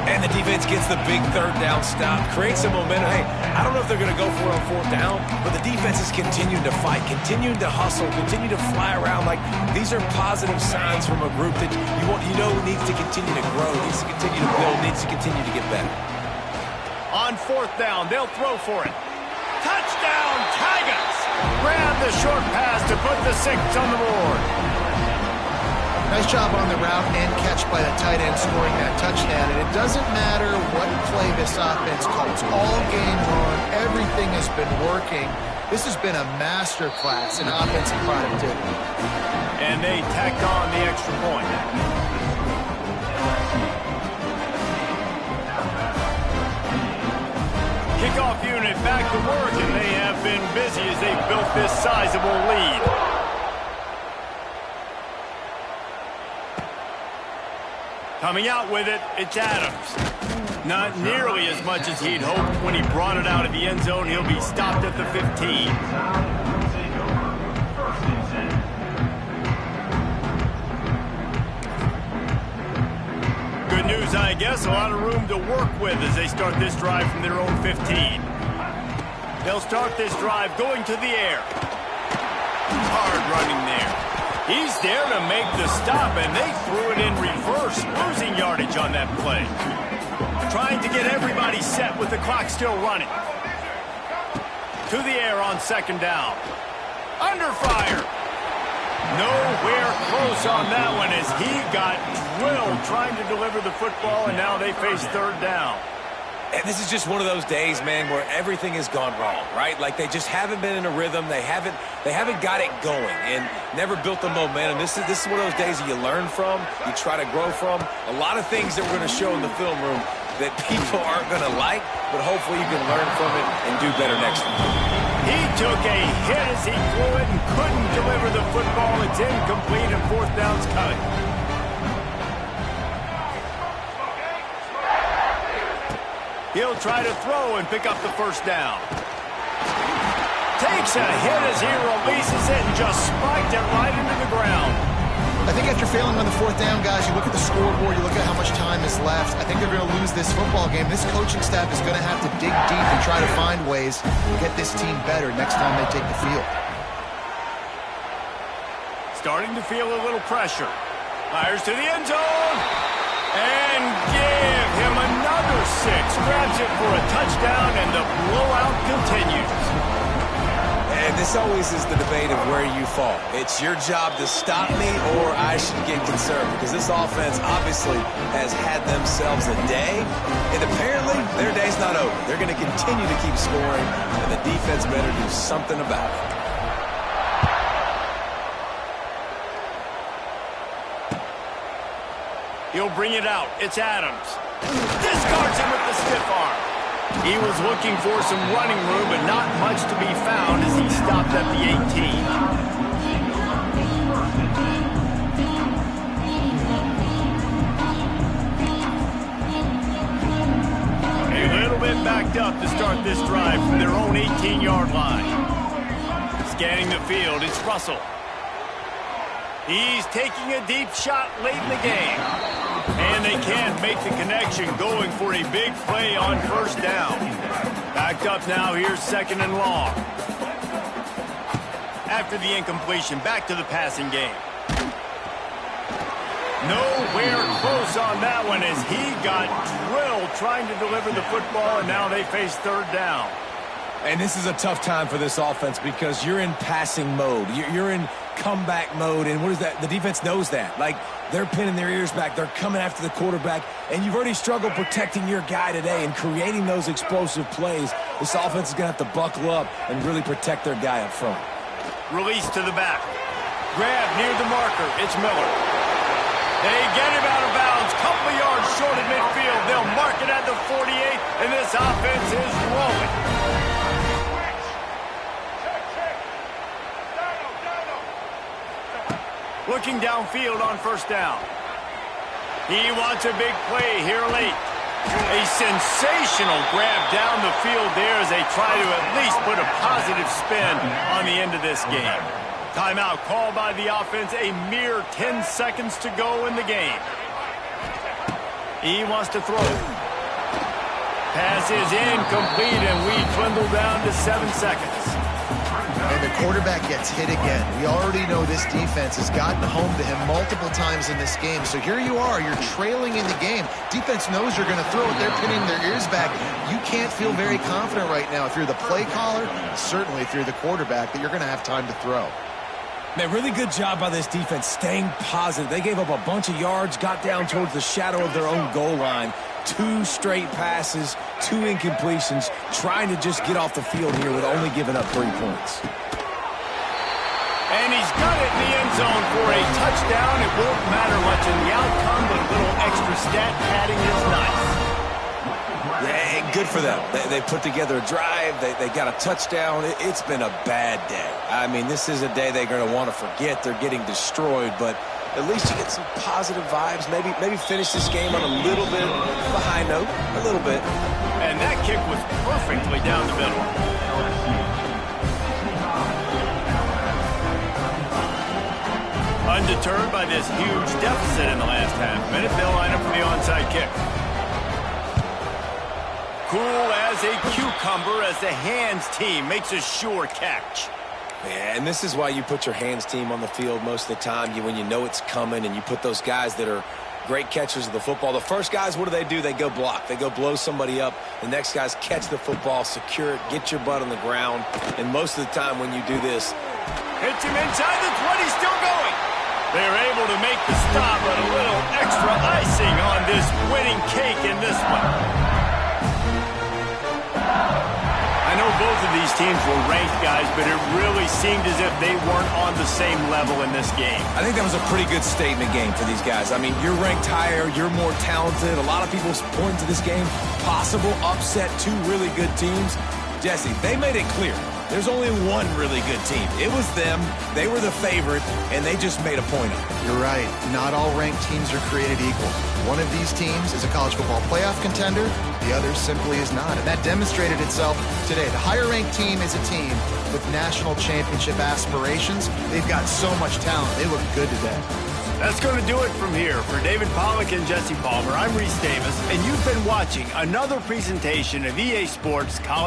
And the defense gets the big 3rd down stop. Creates some momentum. Hey, I don't know if they're going to go for it on 4th down, but the defense is continuing to fight, continuing to hustle, continue to fly around. Like, these are positive signs from a group that you know needs to continue to grow, needs to continue to build, needs to continue to get better. On 4th down, they'll throw for it. Touchdown, Tigers! Grab the short pass to put the 6 on the board. Nice job on the route and catch by the tight end scoring that touchdown. And it doesn't matter what play this offense calls. All game long, everything has been working. This has been a master class in offensive productivity. And they tacked on the extra point. kickoff unit back to work, and they have been busy as they built this sizable lead. Coming out with it, it's Adams. Not nearly as much as he'd hoped when he brought it out of the end zone. He'll be stopped at the 15. Good news, I guess. A lot of room to work with as they start this drive from their own 15. They'll start this drive going to the air. Hard running there. He's there to make the stop, and they threw it in reverse, losing yardage on that play. Trying to get everybody set with the clock still running. To the air on second down. Under fire. Nowhere close on that one as he got drilled trying to deliver the football, and now they face third down. And this is just one of those days, man, where everything has gone wrong, right? Like they just haven't been in a rhythm. They haven't got it going and never built the momentum. This is one of those days that you learn from, you try to grow from. A lot of things that we're going to show in the film room that people aren't going to like, but hopefully you can learn from it and do better next time. He took a hit as he threw it and couldn't deliver the football. It's incomplete and fourth down's coming. He'll try to throw and pick up the first down. Takes a hit as he releases it and just spiked it right into the ground. I think after failing on the fourth down, guys, you look at the scoreboard, you look at how much time is left. I think they're going to lose this football game. This coaching staff is going to have to dig deep and try to find ways to get this team better next time they take the field. Starting to feel a little pressure. Fires to the end zone. And give him another 6. Grabs it for a touchdown, and the blowout continues. And this always is the debate of where you fall. It's your job to stop me or I should get concerned, because this offense obviously has had themselves a day, and apparently their day's not over. They're going to continue to keep scoring, and the defense better do something about it. He'll bring it out. It's Adams. Discards him with the stiff arm. He was looking for some running room, but not much to be found as he stopped at the 18. A little bit backed up to start this drive from their own 18-yard line. Scanning the field, it's Russell. He's taking a deep shot late in the game. And they can't make the connection, going for a big play on first down. Backed up now, here's second and long. After the incompletion, back to the passing game. Nowhere close on that one as he got drilled trying to deliver the football, and now they face third down. And this is a tough time for this offense because you're in passing mode. You're in comeback mode, and what is that? The defense knows that. Like, they're pinning their ears back. They're coming after the quarterback, and you've already struggled protecting your guy today and creating those explosive plays. This offense is going to have to buckle up and really protect their guy up front. Release to the back. Grab near the marker. It's Miller. They get him out of bounds. Couple yards short of midfield. They'll mark it at the 48, and this offense is rolling. Looking downfield on first down. He wants a big play here late. A sensational grab down the field there as they try to at least put a positive spin on the end of this game. Timeout called by the offense, a mere 10 seconds to go in the game. He wants to throw. Pass is incomplete, and we dwindle down to 7 seconds. And the quarterback gets hit again. We already know this defense has gotten home to him multiple times in this game. So here you are, you're trailing in the game. Defense knows you're going to throw it. They're pinning their ears back. You can't feel very confident right now if you're the play caller, certainly if you're the quarterback, that you're going to have time to throw. Man, really good job by this defense staying positive. They gave up a bunch of yards, got down towards the shadow of their own goal line. 2 straight passes, 2 incompletions, trying to just get off the field here with only giving up 3 points. And he's got it in the end zone for a touchdown. It won't matter much in the outcome, but a little extra stat padding is nice. Yeah, good for them. They put together a drive. They got a touchdown. It's been a bad day. I mean, this is a day they're going to want to forget. They're getting destroyed, but at least you get some positive vibes. Maybe finish this game on a little bit of a high note, a little bit. And that kick was perfectly down the middle. Undeterred by this huge deficit in the last half minute, they'll line up for the onside kick. Cool as a cucumber as the hands team makes a sure catch. And this is why you put your hands team on the field most of the time, when you know it's coming, and you put those guys that are great catchers of the football. The first guys, what do? They go block. They go blow somebody up. The next guys catch the football, secure it, get your butt on the ground. And most of the time when you do this, hits him inside the 20, still going. They're able to make the stop, but a little extra icing on this winning cake in this one. I know both of these teams were ranked, guys, but it really seemed as if they weren't on the same level in this game. I think that was a pretty good statement game for these guys. I mean, you're ranked higher, you're more talented. A lot of people point to this game, possible upset, two really good teams. Jesse, they made it clear. There's only one really good team. It was them. They were the favorite, and they just made a point of it. You're right. Not all ranked teams are created equal. One of these teams is a college football playoff contender. The other simply is not. And that demonstrated itself today. The higher-ranked team is a team with national championship aspirations. They've got so much talent. They look good today. That's going to do it from here. For David Pollack and Jesse Palmer, I'm Reese Davis, and you've been watching another presentation of EA Sports College